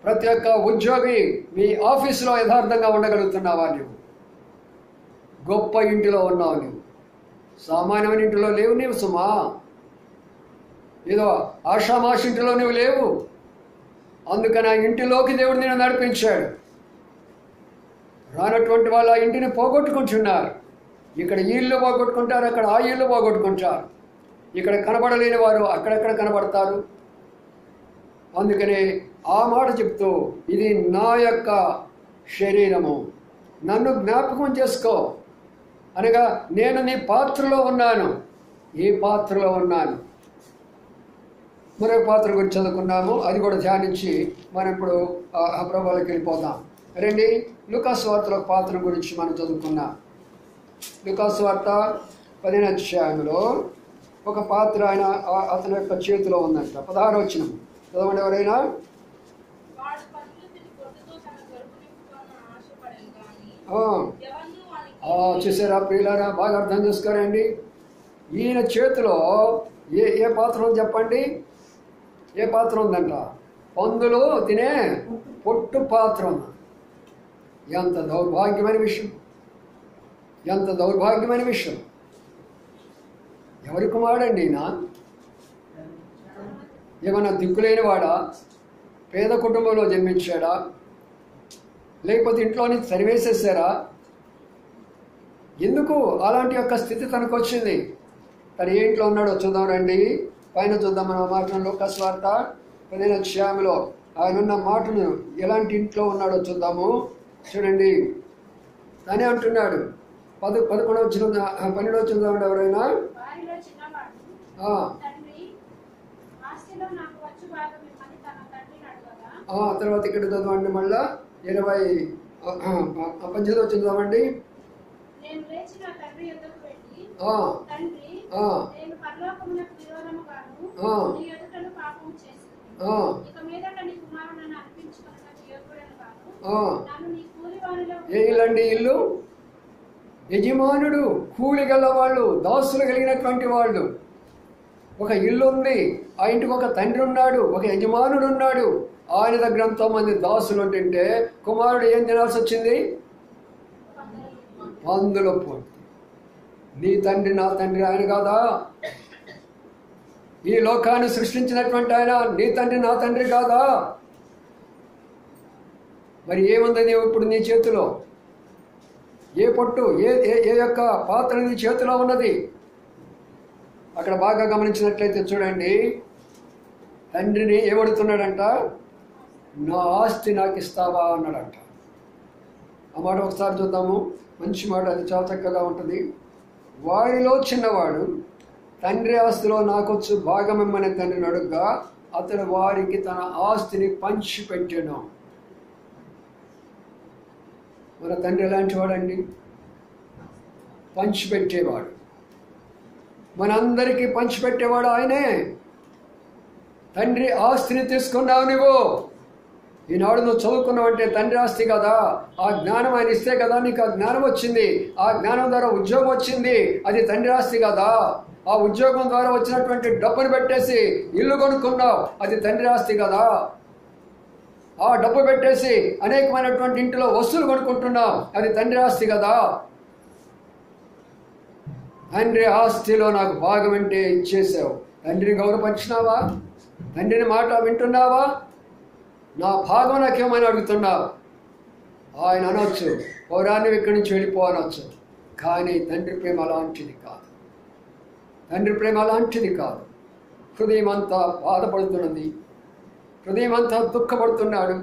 ప్రతి ఒక్క ఉద్యోగి మీ ఆఫీసులో యథార్థంగా ఉండగలుగుతున్నావా? నీవు గొప్ప ఇంటిలో ఉన్నావు, నీవు సామాన్యమైన ఇంటిలో లేవు. నీవు సుమా ఏదో ఆషామాషి ఇంటిలో నువ్వు లేవు. అందుకని ఆ ఇంటిలోకి దేవుడు నేను నడిపించాడు. రానటువంటి వాళ్ళు ఆ ఇంటిని పోగొట్టుకుంటున్నారు. ఇక్కడ ఈ ఇల్లు పోగొట్టుకుంటారు, అక్కడ ఆ ఇల్లు పోగొట్టుకుంటారు. ఇక్కడ కనబడలేని వారు అక్కడెక్కడ కనబడతారు. అందుకని ఆ మాట చెప్తూ, ఇది నా యొక్క శరీరము, నన్ను జ్ఞాపకం చేసుకో అనగా నేను నీ పాత్రలో ఉన్నాను. ఏ పాత్రలో ఉన్నాను? మరొక పాత్ర గురించి చదువుకున్నాము, అది కూడా ధ్యానించి మనం ఇప్పుడు ఆ ప్రభావాలకు వెళ్ళిపోతాం. రండి, లూకాసు వార్తలో పాత్ర గురించి మనం చదువుకున్నాం. లూకాసు వార్త 10వ అధ్యాయంలో ఒక పాత్ర అతని యొక్క చేతిలో ఉందంట. 16వ వచనం చదవండి ఎవరైనా. చూసారా ప్రియులారా? బాగా అర్థం చేసుకోరండి. ఈయన చేతిలో ఏ పాత్ర ఉంది చెప్పండి? ఏ పాత్ర ఉందంట? పందులు తినే పొట్టు పాత్ర ఉంది. ఎంత దౌర్భాగ్యమైన విషయం! ఎంత దౌర్భాగ్యమైన విషయం! ఎవరి కుమారుడండి ఈయన? ఏమన్నా దిక్కులేని వాడా? పేద కుటుంబంలో జన్మించాడా? లేకపోతే ఇంట్లోని సరివేసేసారా? ఎందుకు అలాంటి యొక్క స్థితి తనకు వచ్చింది? తను ఏ ఇంట్లో ఉన్నాడో చూద్దాం రండి. పైన చూద్దాం మన మాటను. లూకాసు వార్త 10వ అధ్యాయంలో ఆయన ఉన్న మాటను ఎలాంటి ఇంట్లో ఉన్నాడో చూద్దాము. చూడండి, తనే అంటున్నాడు. 11వ వచనం 12వ వచనం ఎవరైనా. తర్వాత ఇక్కడ చదవండి మళ్ళా 18వ వచనం చదవండి. ఏ ఇల్లండి? ఇల్లు యజమానుడు, కూలి గల వాళ్ళు, దాసులు కలిగినటువంటి వాళ్ళు. ఒక ఇల్లు ఉంది, ఆ ఇంటికి ఒక తండ్రి ఉన్నాడు, ఒక యజమానుడు ఉన్నాడు. ఆయన దగ్గర ఎంతో మంది దాసులు ఉంటుంటే కుమారుడు ఏం తినాల్సి వచ్చింది? పందుల పొట్టు. నీ తండ్రి నా తండ్రి ఆయన కాదా? ఈ లోకాన్ని సృష్టించినటువంటి ఆయన నీ తండ్రి నా తండ్రి కాదా? మరి ఏముంది ఇప్పుడు నీ చేతిలో? ఏ పొట్టు, ఏ యొక్క పాత్ర నీ చేతిలో ఉన్నది? అక్కడ బాగా గమనించినట్లయితే చూడండి, తండ్రిని ఏమడుతున్నాడంట? నా ఆస్తి నాకు ఇస్తావా అన్నాడంట. ఆ మాట ఒకసారి చూద్దాము. మంచి మాట, అది చాలా చక్కగా ఉంటుంది. వారిలో చిన్నవాడు తండ్రి ఆస్తిలో నాకొచ్చు భాగమిమ్మని తండ్రిని అడుగ్గా అతడు వారికి తన ఆస్తిని పంచిపెట్టాను. మన తండ్రి ఎలాంటి వాడండి? పంచిపెట్టేవాడు. మనందరికీ పంచిపెట్టేవాడు ఆయనే. తండ్రి ఆస్తిని తీసుకున్నావు నువ్వు. ఈనాడు నువ్వు చదువుకున్నావంటే తండ్రి ఆస్తి కదా. ఆ జ్ఞానం ఆయన ఇస్తే కదా నీకు ఆ జ్ఞానం వచ్చింది. ఆ జ్ఞానం ద్వారా ఉద్యోగం వచ్చింది, అది తండ్రి ఆస్తి కదా. ఆ ఉద్యోగం ద్వారా వచ్చినటువంటి డబ్బును పెట్టేసి ఇల్లు కొనుక్కున్నావు, అది తండ్రి ఆస్తి కదా. ఆ డబ్బు పెట్టేసి అనేకమైనటువంటి ఇంటిలో వస్తువులు కొనుక్కుంటున్నావు, అది తండ్రి ఆస్తి కదా. తండ్రి ఆస్తిలో నాకు భాగం అంటే ఇచ్చేసావు. తండ్రిని గౌరవపరిచినావా? తండ్రిని మాట వింటున్నావా? నా భాగం నాకేమని అడుగుతున్నావు? ఆయన అనొచ్చు, పౌరాన్ని ఇక్కడి నుంచి వెళ్ళిపోనొచ్చు. కానీ తండ్రి ప్రేమ అలాంటిది కాదు. తండ్రి ప్రేమ అలాంటిది కాదు. హృదయం అంతా బాధపడుతున్నది, హృదయం అంతా దుఃఖపడుతున్నాడు.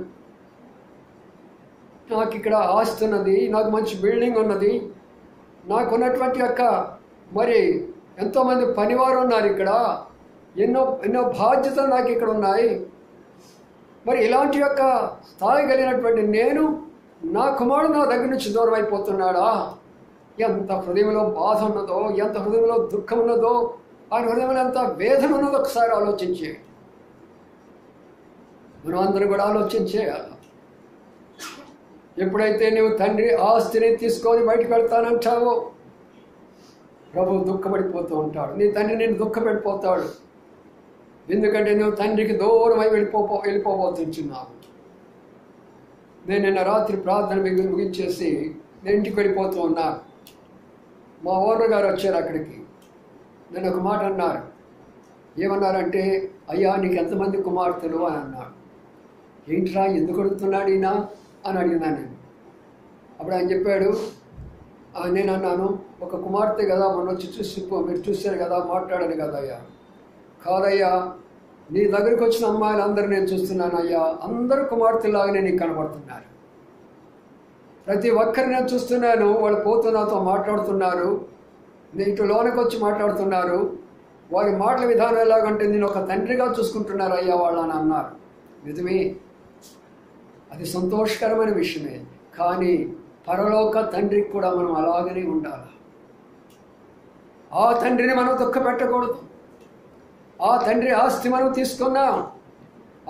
నాకు ఇక్కడ ఆస్తి ఉన్నది, నాకు మంచి బిల్డింగ్ ఉన్నది, నాకున్నటువంటి యొక్క మరి ఎంతోమంది పనివారు ఉన్నారు, ఇక్కడ ఎన్నో ఎన్నో బాధ్యతలు నాకు ఇక్కడ ఉన్నాయి. మరి ఇలాంటి యొక్క స్థాయి కలిగినటువంటి నేను, నా కుమారుడు నా దగ్గర నుంచి దూరం అయిపోతున్నాడా? ఎంత హృదయంలో బాధ ఉన్నదో, ఎంత హృదయంలో దుఃఖం ఉన్నదో, ఆయన హృదయంలో ఎంత వేదన ఉన్నదో ఒకసారి ఆలోచించే. మనం అందరం కూడా ఆలోచించేయాలి. ఎప్పుడైతే నువ్వు తండ్రి ఆస్తిని తీసుకొని బయటకు వెళ్తానంటావో, ప్రభు దుఃఖపడిపోతూ ఉంటాడు. నీ తండ్రి నేను దుఃఖపెట్టిపోతాడు. ఎందుకంటే నువ్వు తండ్రికి దూరమై వెళ్ళిపోబోతున్నావు. నేను నిన్న రాత్రి ప్రార్థన ముగించేసి నేను ఇంటికి వెళ్ళిపోతూ ఉన్నాను. మా ఓనర్ గారు వచ్చారు అక్కడికి. నేను ఒక మాట అన్నారు. ఏమన్నారంటే, అయ్యా నీకు ఎంతమంది కుమార్తెలు అని అన్నాడు. ఏంట్రా ఎందుకు అడుగుతున్నాడు ఈయన అని అడిగినాను నేను. అప్పుడు ఆయన చెప్పాడు, నేను అన్నాను, ఒక కుమార్తె కదా, మొన్న వచ్చి మీరు చూశారు కదా, మాట్లాడాను కదా అయ్యా. కాదయ్యా, నీ దగ్గరికి వచ్చిన అమ్మాయిలు అందరూ నేను చూస్తున్నాను అయ్యా, అందరూ కుమార్తెలాగానే నీకు కనబడుతున్నారు. ప్రతి ఒక్కరిని నేను చూస్తున్నాను, వాళ్ళు పోతూ నాతో మాట్లాడుతున్నారు, ఇటు లోనకి వచ్చి మాట్లాడుతున్నారు. వారి మాటల విధానం ఎలాగంటే నేను ఒక తండ్రిగా చూసుకుంటున్నారు అయ్యా వాళ్ళని అన్నారు. నిజమే, అది సంతోషకరమైన విషయమే. కానీ పరలోక తండ్రికి కూడా మనం అలాగనే ఉండాలి. ఆ తండ్రిని మనం దుఃఖపెట్టకూడదు. ఆ తండ్రి ఆస్తి మనం తీసుకున్నాం.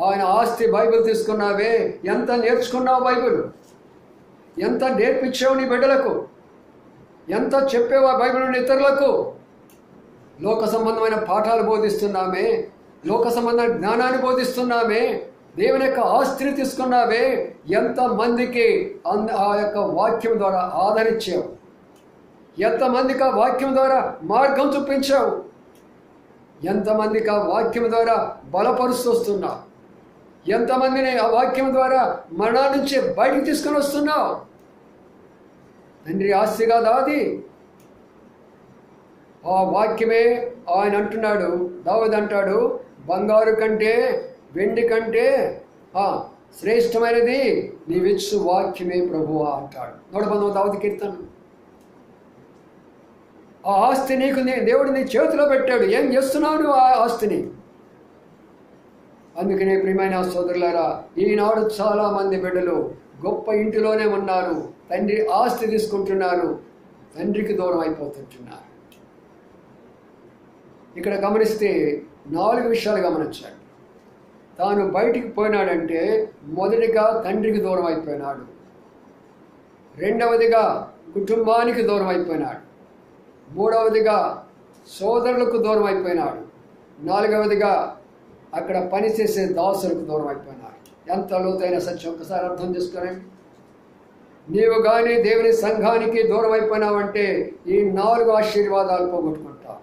ఆయన ఆస్తి బైబిల్ తీసుకున్నావే, ఎంత నేర్చుకున్నావు బైబిల్, ఎంత నేర్పించావు నీ బిడ్డలకు, ఎంత చెప్పేవా బైబిల్ ఇతరులకు. లోక సంబంధమైన పాఠాలు బోధిస్తున్నామే, లోక సంబంధమైన జ్ఞానాన్ని బోధిస్తున్నామే, దేవుని యొక్క ఆస్తిని తీసుకున్నావే. ఎంతమందికి ఆ యొక్క వాక్యం ద్వారా ఆదరించావు, ఎంతమందికి ఆ వాక్యం ద్వారా మార్గం చూపించావు, ఎంతమందికి ఆ వాక్యం ద్వారా బలపరుస్తూ వస్తున్నావు, ఎంతమందిని ఆ వాక్యం ద్వారా మరణం నుంచి బయటికి తీసుకొని వస్తున్నావు. తండ్రి ఆస్తి కాదా అది? ఆ వాక్యమే ఆయన అంటున్నాడు. దావీదు అంటాడు, బంగారు కంటే వెండి కంటే శ్రేష్టమైనది నీవిచ్చు వాక్యమే ప్రభువా అంటాడు. 119వ దావీదు కీర్తన. ఆ ఆస్తి నీకు దేవుడు నీ చేతిలో పెట్టాడు. ఏం చేస్తున్నావు నువ్వు ఆ ఆస్తిని? అందుకనే ప్రియమైన సోదరులారా, ఈనాడు చాలా మంది బిడ్డలు గొప్ప ఇంటిలోనే ఉన్నారు, తండ్రి ఆస్తి తీసుకుంటున్నారు, తండ్రికి దూరం అయిపోతుంటున్నారు. ఇక్కడ గమనిస్తే 4 విషయాలు గమనించాడు. తాను బయటికి పోయినాడంటే మొదటిగా తండ్రికి దూరం అయిపోయినాడు, రెండవదిగా కుటుంబానికి దూరం అయిపోయినాడు, మూడవదిగా సోదరులకు దూరం అయిపోయినాడు, నాలుగవదిగా అక్కడ పనిచేసే దాసులకు దూరం అయిపోయినాడు. ఎంత లోతైన సత్యం ఒకసారి అర్థం చేసుకోనండి. నీవు కానీ దేవుని సంఘానికి దూరం అయిపోయినావంటే ఈ 4 ఆశీర్వాదాలు పోగొట్టుకుంటావు.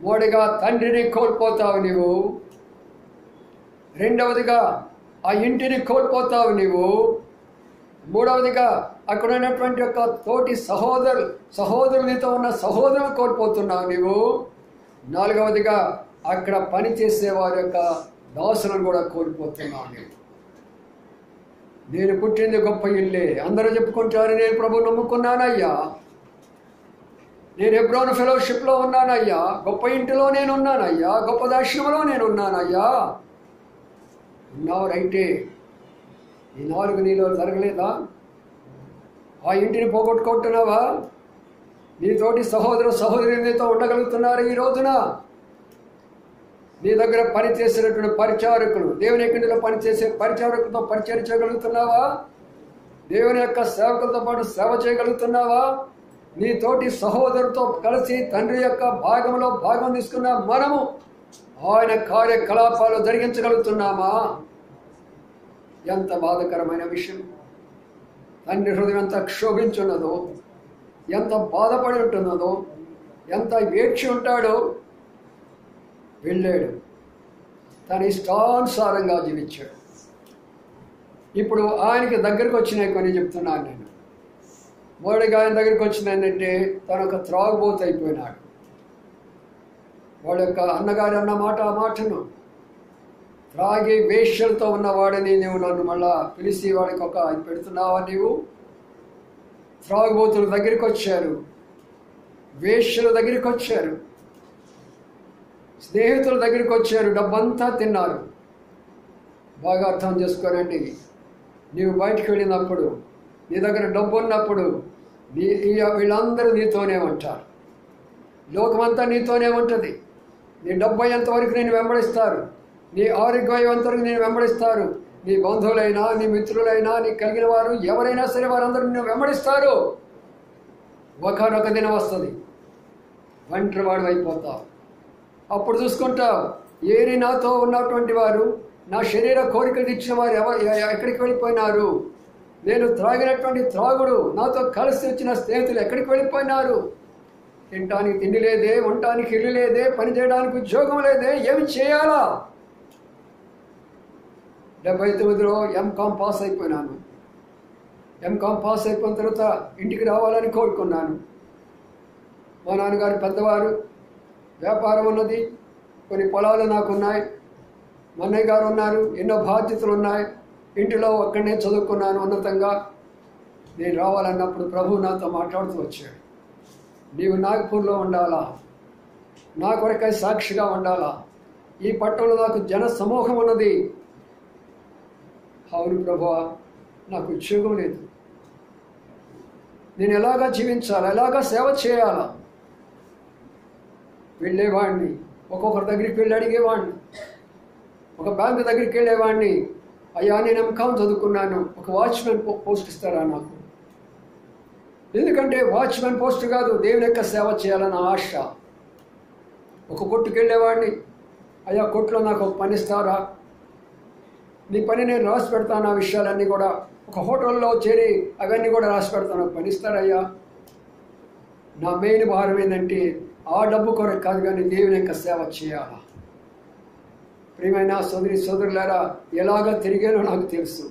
మొదటిగా తండ్రిని కోల్పోతావు నీవు, రెండవదిగా ఆ ఇంటిని కోల్పోతావు నీవు, మూడవదిగా అక్కడ ఉన్నటువంటి యొక్క తోటి సహోదరునితో ఉన్న సహోదరులు కోల్పోతున్నావు నీవు, నాలుగవదిగా అక్కడ పనిచేసే వారి యొక్క దాసులను కూడా కోల్పోతున్నావు నీవు. నేను పుట్టింది గొప్ప ఇల్లే, అందరూ చెప్పుకుంటారు నేను ప్రభు నమ్ముకున్నానయ్యా, నేను హెబ్రోను ఫెలోషిప్లో ఉన్నానయ్యా, గొప్ప ఇంటిలో నేను ఉన్నానయ్యా, గొప్ప దర్శనంలో నేను ఉన్నానయ్యా. ఉన్నావు రైటే, ఈ 4 నీలో జరగలేదా? ఆ ఇంటిని పోగొట్టుకుంటున్నావా? నీతోటి సహోదరు సహోదరి నీతో ఉండగలుగుతున్నారు ఈ రోజున? నీ దగ్గర పనిచేసేటటువంటి పరిచారకులు, దేవుని ఎక్కడిలో పనిచేసే పరిచారకులతో పరిచయం చేయగలుగుతున్నావా? దేవుని యొక్క సేవకులతో పాటు సేవ చేయగలుగుతున్నావా? నీ తోటి సహోదరుతో కలిసి తండ్రి యొక్క భాగంలో భాగం తీసుకున్న మనము ఆయన కార్యకలాపాలు జరిగించగలుగుతున్నామా? ఎంత బాధకరమైన విషయం! తండ్రి హృదయం ఎంత క్షోభించున్నదో, ఎంత బాధపడి ఉంటున్నదో, ఎంత వేడ్చి ఉంటాడో. వెళ్ళాడు, తన ఇష్టానుసారంగా జీవించాడు. ఇప్పుడు ఆయనకి దగ్గరికి వచ్చినాయి కొన్ని చెప్తున్నాను నేను. మొదటిగా ఆయన దగ్గరికి వచ్చింది ఏంటంటే, తను ఒక త్రాగుబోతు అయిపోయినాడు. వాడి యొక్క అన్నగారు అన్న మాట ఆ మాటను, త్రాగి వేష్యలతో ఉన్నవాడిని నువ్వు నన్ను మళ్ళా పిలిచి వాడికి ఒక ఇది పెడుతున్నావా? నీవు త్రాగుబోతుల దగ్గరికి వచ్చారు, వేష్యల దగ్గరికి వచ్చారు, స్నేహితుల దగ్గరికి వచ్చారు, డబ్బంతా తిన్నారు. బాగా అర్థం చేసుకోనండి. నీవు బయటికి వెళ్ళినప్పుడు, నీ దగ్గర డబ్బు ఉన్నప్పుడు వీళ్ళందరూ నీతోనే ఉంటారు. లోకమంతా నీతోనే ఉంటుంది. నీ డబ్బు అయ్యేంతవరకు నేను వెంబడిస్తారు, నీ ఆరోగ్యం అయ్యేంతవరకు నేను వెంబడిస్తారు. నీ బంధువులైనా, నీ మిత్రులైనా, నీ కలిగిన వారు ఎవరైనా సరే వారందరూ నిన్ను వెంబడిస్తారు. ఒకనొక దినం వస్తుంది, ఒంటరివాడు అయిపోతావు. అప్పుడు చూసుకుంటావు, ఏరి నాతో ఉన్నటువంటి వారు, నా శరీర కోరికలు ఇచ్చిన వారు ఎక్కడికి వెళ్ళిపోయినారు? నేను త్రాగినటువంటి త్రాగుడు, నాతో కలిసి వచ్చిన స్నేహితులు ఎక్కడికి వెళ్ళిపోయినారు? తినటానికి తిండి లేదే, ఉండటానికి ఇల్లు లేదే, పని చేయడానికి ఉద్యోగం లేదే, ఏమి చేయాలా? 79లో ఎంకామ్ పాస్ అయిపోయినాను. ఎంకామ్ పాస్ అయిపోయిన తర్వాత ఇంటికి రావాలని కోరుకున్నాను. మా నాన్నగారు పెద్దవారు, వ్యాపారం ఉన్నది, కొన్ని పొలాలు నాకున్నాయి, మా అన్నయ్య గారు ఉన్నారు, ఎన్నో బాధ్యతలు ఉన్నాయి. ఇంటిలో ఒక్కడనే చదువుకున్నాను ఉన్నతంగా. నేను రావాలన్నప్పుడు ప్రభు నాతో మాట్లాడుతూ వచ్చాడు. నీవు నాగపూర్లో ఉండాలా, నా కొరకై సాక్షిగా ఉండాలా, ఈ పట్టణంలో నాకు జన సమూహం ఉన్నది. అవును ప్రభువా, నాకు ఉద్యోగం లేదు, నేను ఎలాగా జీవించాలా, ఎలాగా సేవ చేయాలా? వెళ్ళేవాడిని, ఒక్కొక్కరి దగ్గరికి వెళ్ళి అడిగేవాడిని. ఒక బ్యాంకు దగ్గరికి వెళ్ళేవాడిని, అయ్యా నేను ఎంకామ్ చదువుకున్నాను, ఒక వాచ్మెన్ పోస్ట్ ఇస్తారా నాకు? ఎందుకంటే వాచ్మెన్ పోస్ట్ కాదు, దేవుని యొక్క సేవ చేయాలన్న ఆశ. ఒక కొట్టుకు వెళ్ళేవాడిని, అయ్యా కొట్టులో నాకు ఒక పని ఇస్తారా? నీ పని నేను రాసి పెడతాను, ఆ విషయాలన్నీ కూడా. ఒక హోటల్లో చేరి అవన్నీ కూడా రాసి పెడతాను, పని ఇస్తారయ్యా? నా మెయిన్ భారం ఏంటంటే ఆ డబ్బు కొరకు కాదు, కానీ దేవుని యొక్క సేవ చేయాలా. ప్రియమైన సోదరి సోదరులారా, ఎలాగ తిరిగానో నాకు తెలుసు.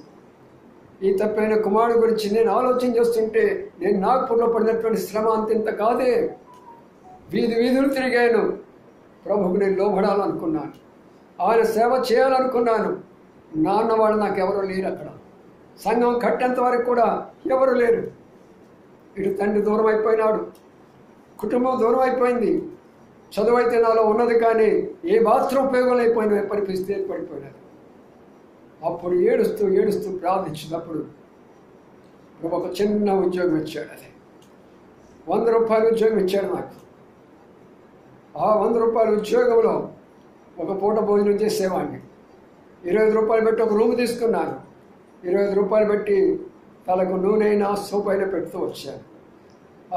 ఈ తప్పైన కుమారుడు గురించి నేను ఆలోచన చేస్తుంటే, నేను నాగపూర్లో పడినటువంటి శ్రమ అంతింత కాదే. వీధులు తిరిగాను, ప్రభువుకు నేను లోబడాలనుకున్నాను, ఆయన సేవ చేయాలనుకున్నాను. నాన్న వాళ్ళు నాకు ఎవరు లేరు, అక్కడ సంఘం కట్టేంత వరకు కూడా ఎవరు లేరు. ఇటు తండ్రి దూరం అయిపోయినాడు, కుటుంబం దూరం అయిపోయింది, చదువు అయితే నాలో ఉన్నది కానీ ఏ మాత్రం ఉపయోగం అయిపోయిన పరిస్థితి ఏర్పడిపోయినది. అప్పుడు ఏడుస్తూ ప్రార్థించినప్పుడు ప్రభు ఒక చిన్న ఉద్యోగం ఇచ్చాడు. అది 100 రూపాయల ఉద్యోగం ఇచ్చాడు నాకు. ఆ 100 రూపాయల ఉద్యోగంలో ఒక పూట భోజనం చేసేవాడిని. 20 రూపాయలు పెట్టి ఒక రూమ్ తీసుకున్నాను. 20 రూపాయలు పెట్టి తలకు నూనెైనా సోపు అయినా పెడుతూ వచ్చాను.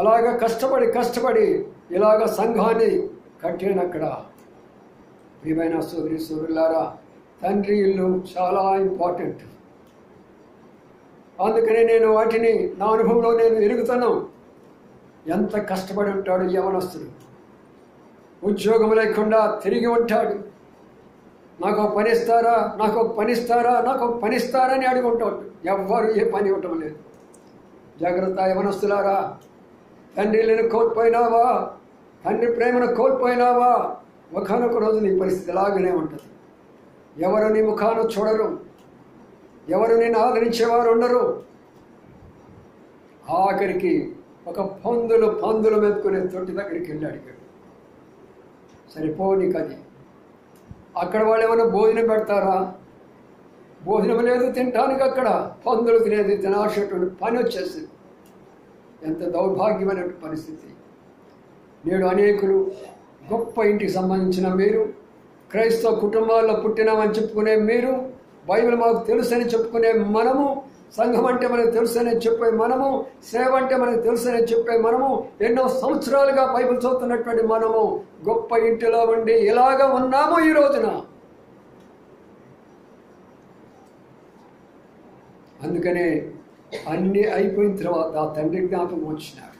అలాగా కష్టపడి ఇలాగ సంఘాన్ని కట్టాను అక్కడ. ప్రియమైన సోదరి సోదరులారా, తండ్రి ఇల్లు చాలా ఇంపార్టెంట్. అందుకనే నేను వాటిని నా అనుభవంలో నేను ఎరుగుతాను. ఎంత కష్టపడి ఉంటాడు యవనస్తుడు, ఉద్యోగం లేకుండా తిరిగి ఉంటాడు. నాకు ఒక పని ఇస్తారా, నాకు ఒక పని ఇస్తారా అని అడుగుంటాడు. ఎవ్వరు ఏ పని ఇవ్వటం లేదు. జాగ్రత్త యవనస్తులారా, తండ్రిని కోల్పోయినావా, తండ్రి ప్రేమను కోల్పోయినావా, ఒకనొక రోజు నీ పరిస్థితి ఇలాగనే ఉంటుంది. ఎవరు నీ ముఖాన్ని చూడరు, ఎవరు నిన్ను ఆదరించేవారు ఉండరు. ఆఖరికి ఒక పందులు మెతుకునే తొట్టి దగ్గరికి వెళ్ళి అడిగాడు, సరిపోని కది. అక్కడ వాళ్ళు ఏమైనా భోజనం పెడతారా? భోజనం లేదు తినటానికి. అక్కడ పందులు తినేది తినాల్సినటువంటి పని వచ్చేసింది. ఎంత దౌర్భాగ్యమైన పరిస్థితి. నేడు అనేకులు గొప్ప ఇంటికి సంబంధించిన మీరు, క్రైస్తవ కుటుంబాల్లో పుట్టినామని చెప్పుకునే మీరు, బైబిల్ మాకు తెలుసని చెప్పుకునే మనము, సంఘం అంటే మనకు తెలుసని చెప్పే మనము, సేవ అంటే మనకు తెలుసని చెప్పే మనము, ఎన్నో సంవత్సరాలుగా బైబిల్ చదువుతున్నటువంటి మనము గొప్ప ఇంటిలో ఉండి ఇలాగా ఉన్నాము ఈ రోజున. అందుకనే అన్నీ అయిపోయిన తర్వాత ఆ తండ్రి జ్ఞాపకం వచ్చినాడు.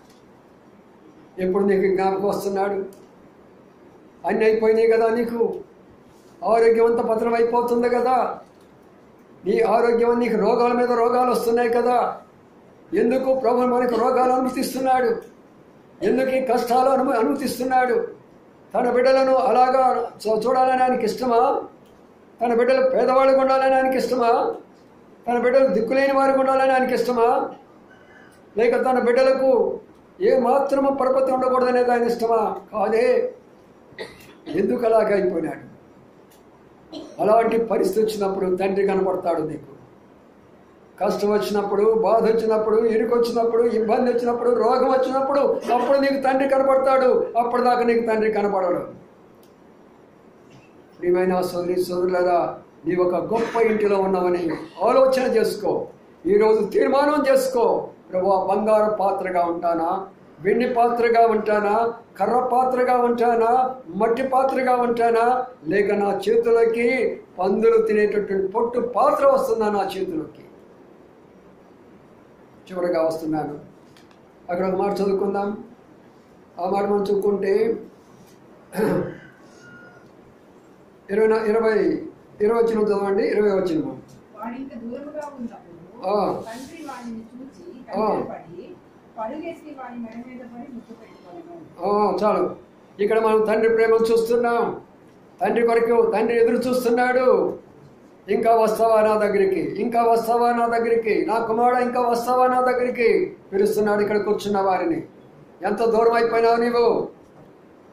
ఎప్పుడు నీకు జ్ఞాపకం వస్తున్నాడు? అన్నీ అయిపోయినాయి కదా, నీకు ఆరోగ్యం అంతా పత్రం అయిపోతుంది కదా, నీ ఆరోగ్యం నీకు రోగాల మీద రోగాలు వస్తున్నాయి కదా. ఎందుకు ప్రభు మనకు రోగాలు అనుమతిస్తున్నాడు? ఎందుకు ఈ కష్టాలు అనుమతిస్తున్నాడు? తన బిడ్డలను అలాగా చూడాలని ఆయనకి ఇష్టమా? తన బిడ్డలు పేదవాళ్ళకు ఉండాలని ఆయనకి ఇష్టమా? తన బిడ్డలు దిక్కులేని వారికి ఉండాలని ఆయనకి ఇష్టమా? లేక తన బిడ్డలకు ఏ మాత్రము పరపతి ఉండకూడదనేది ఆయన ఇష్టమా? కాదే. ఎందుకు అలాగ అయిపోయినాడు? అలాంటి పరిస్థితి వచ్చినప్పుడు తండ్రి కనపడతాడు నీకు. కష్టం వచ్చినప్పుడు, బాధ వచ్చినప్పుడు, ఇరుకు వచ్చినప్పుడు, ఇబ్బంది వచ్చినప్పుడు, రోగం వచ్చినప్పుడు అప్పుడు నీకు తండ్రి కనపడతాడు. అప్పటిదాకా నీకు తండ్రి కనపడడు. ప్రియమైన సోదరులారా, నీ ఒక గొప్ప ఇంటిలో ఉన్నావని ఆలోచన చేసుకో. ఈరోజు తీర్మానం చేసుకో. ప్రభువా, బంగారు పాత్రగా ఉంటానా, వెండి పాత్రగా ఉంటానా, కర్ర పాత్రగా ఉంటానా, మట్టి పాత్రగా ఉంటానా, లేక నా చేతులకి పందులు తినేటటువంటి పొట్టు పాత్ర వస్తుందా నా చేతులకి? చివరిగా వస్తున్నాను. అక్కడ ఒక మాట చదువుకుందాం. ఆ మాట మనం చదువుకుంటే 20 వచ్చిన చదవండి. 20 వచ్చిన చాలు. ఇక్కడ మనం తండ్రి ప్రేమను చూస్తున్నాం. తండ్రి కొరకు తండ్రి ఎదురు చూస్తున్నాడు. ఇంకా వస్తావా నా దగ్గరికి, ఇంకా వస్తావా నా దగ్గరికి, నా కుమారుడు ఇంకా వస్తావా నా దగ్గరికి పిలుస్తున్నాడు. ఇక్కడ కూర్చున్న వారిని. ఎంత దూరం అయిపోయినావు నీవు?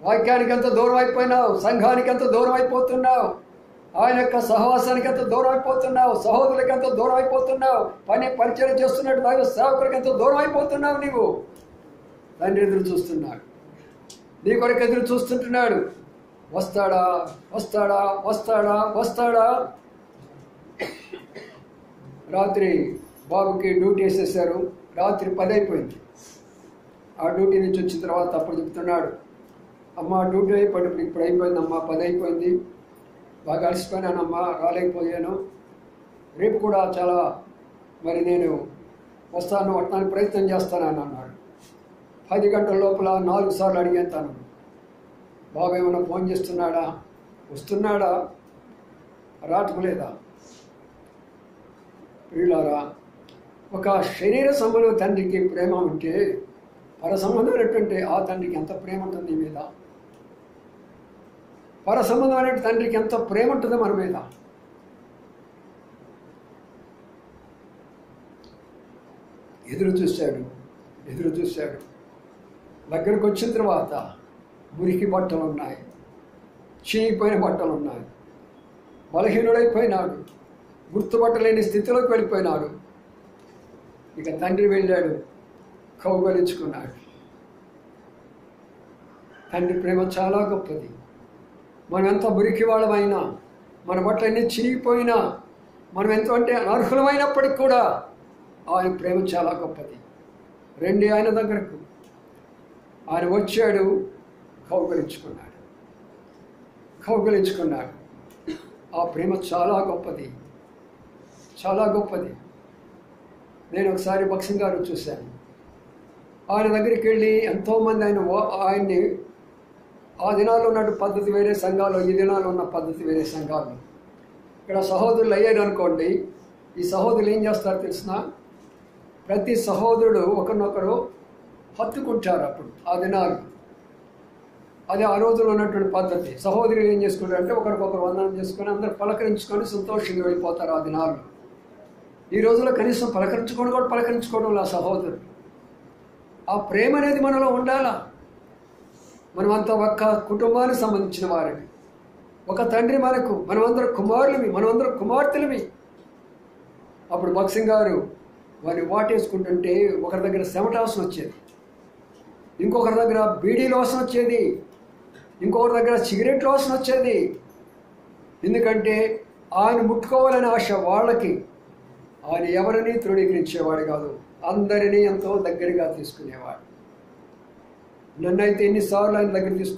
వాక్యానికి ఎంత దూరం అయిపోయినావు? సంఘానికి ఎంత దూరం అయిపోతున్నావు? ఆయన యొక్క సహవాసానికి ఎంత దూరం అయిపోతున్నావు? సహోదరులకు ఎంత దూరం అయిపోతున్నావు? పరిచయం చేస్తున్నట్టు దైవ సేవకులకు ఎంత దూరం అయిపోతున్నావు నీవు? తండ్రి ఎదురు చూస్తున్నాడు. నీ కొరకు ఎదురు చూస్తుంటున్నాడు. వస్తాడా, వస్తాడా, వస్తాడా, వస్తాడా? రాత్రి బాబుకి డ్యూటీ వేసేసారు. రాత్రి 10 అయిపోయింది. ఆ డ్యూటీ నుంచి వచ్చిన తర్వాత అప్పుడు చెప్తున్నాడు, అమ్మ డ్యూటీ అయిపోయినప్పుడు ఇప్పుడు అయిపోయిందమ్మా, 10 అయిపోయింది, బాగా అలసిపోయినానమ్మా, రాలేకపోయాను. రేపు కూడా చాలా మరి నేను వస్తాను, వస్తానికి ప్రయత్నం చేస్తానని అన్నాడు. 10 గంటల లోపల 4 సార్లు అడిగేస్తాను, బాబు ఏమన్నా ఫోన్ చేస్తున్నాడా, వస్తున్నాడా, రావటం లేదా? ప్రియులారా, ఒక శరీర సంబంధం తండ్రికి ప్రేమ ఉంటే పర సంబంధమైనటువంటి ఆ తండ్రికి ఎంత ప్రేమ ఉంటుంది నీ మీద? పర సంబంధమైన తండ్రికి ఎంత ప్రేమ ఉంటుంది మన మీద? ఎదురు చూశాడు. దగ్గరకు వచ్చిన తర్వాత మురికి బట్టలు ఉన్నాయి, చీగిపోయిన బట్టలు ఉన్నాయి, బలహీనుడైపోయినాడు, గుర్తుపట్టలేని స్థితిలోకి వెళ్ళిపోయినాడు. ఇక తండ్రి వెళ్ళాడు, కౌగలించుకున్నాడు. తండ్రి ప్రేమ చాలా గొప్పది. మనం ఎంత మురికి వాళ్ళమైనా, మన బట్టలు ఎన్ని చిరిగిపోయినా, మనం ఎంత అంటే అనర్హులమైనప్పటికి కూడా ఆయన ప్రేమ చాలా గొప్పది. రండి ఆయన దగ్గరకు. ఆయన వచ్చాడు, కౌగలించుకున్నాడు. ఆ ప్రేమ చాలా గొప్పది, చాలా గొప్పది. నేను ఒకసారి భక్సింగ్ గారు చూశాను. ఆయన దగ్గరికి వెళ్ళి ఎంతోమంది ఆయన్ని ఆ దినాల్లో ఉన్న పద్ధతి వేరే సంఘాలు, ఈ దినాల్లో ఉన్న పద్ధతి వేరే సంఘాలు. ఇక్కడ సహోదరులు అయ్యారు అనుకోండి, ఈ సహోదరులు ఏం చేస్తారో తెలిసిన, ప్రతి సహోదరుడు ఒకరినొకరు హత్తుకుంటారు. అప్పుడు ఆ దినాలు అదే ఆ రోజుల్లో ఉన్నటువంటి పద్ధతి. సహోదరులు ఏం చేసుకుంటారంటే ఒకరికొకరు వందనం చేసుకొని అందరూ పలకరించుకొని సంతోషంగా వెళ్ళిపోతారు ఆ దినాల్లో. ఈ రోజుల్లో కనీసం పలకరించుకోవడం ఆ సహోదరుడు. ఆ ప్రేమ అనేది మనలో ఉండాలా. మనమంతా ఒక్క కుటుంబానికి సంబంధించిన వారిని, ఒక తండ్రి మనకు, మనమందరం కుమారులమి, మనమందరం కుమార్తెలమి. అప్పుడు భక్సింగ్ గారు వారిని వాటేసుకుంటుంటే ఒకరి దగ్గర చెమట వాసన వచ్చేది, ఇంకొకరి దగ్గర బీడీల వాసన వచ్చేది, ఇంకొకరి దగ్గర సిగరెట్ వాసన వచ్చేది. ఎందుకంటే ఆయన ముట్టుకోవాలనే ఆశ వాళ్ళకి. ఆయన ఎవరిని తృణీకరించేవాడు కాదు, అందరినీ ఎంతో దగ్గరగా తీసుకునేవాడు. నన్నైతే ఎన్నిసార్లు ఆయన దగ్గర తీసుకు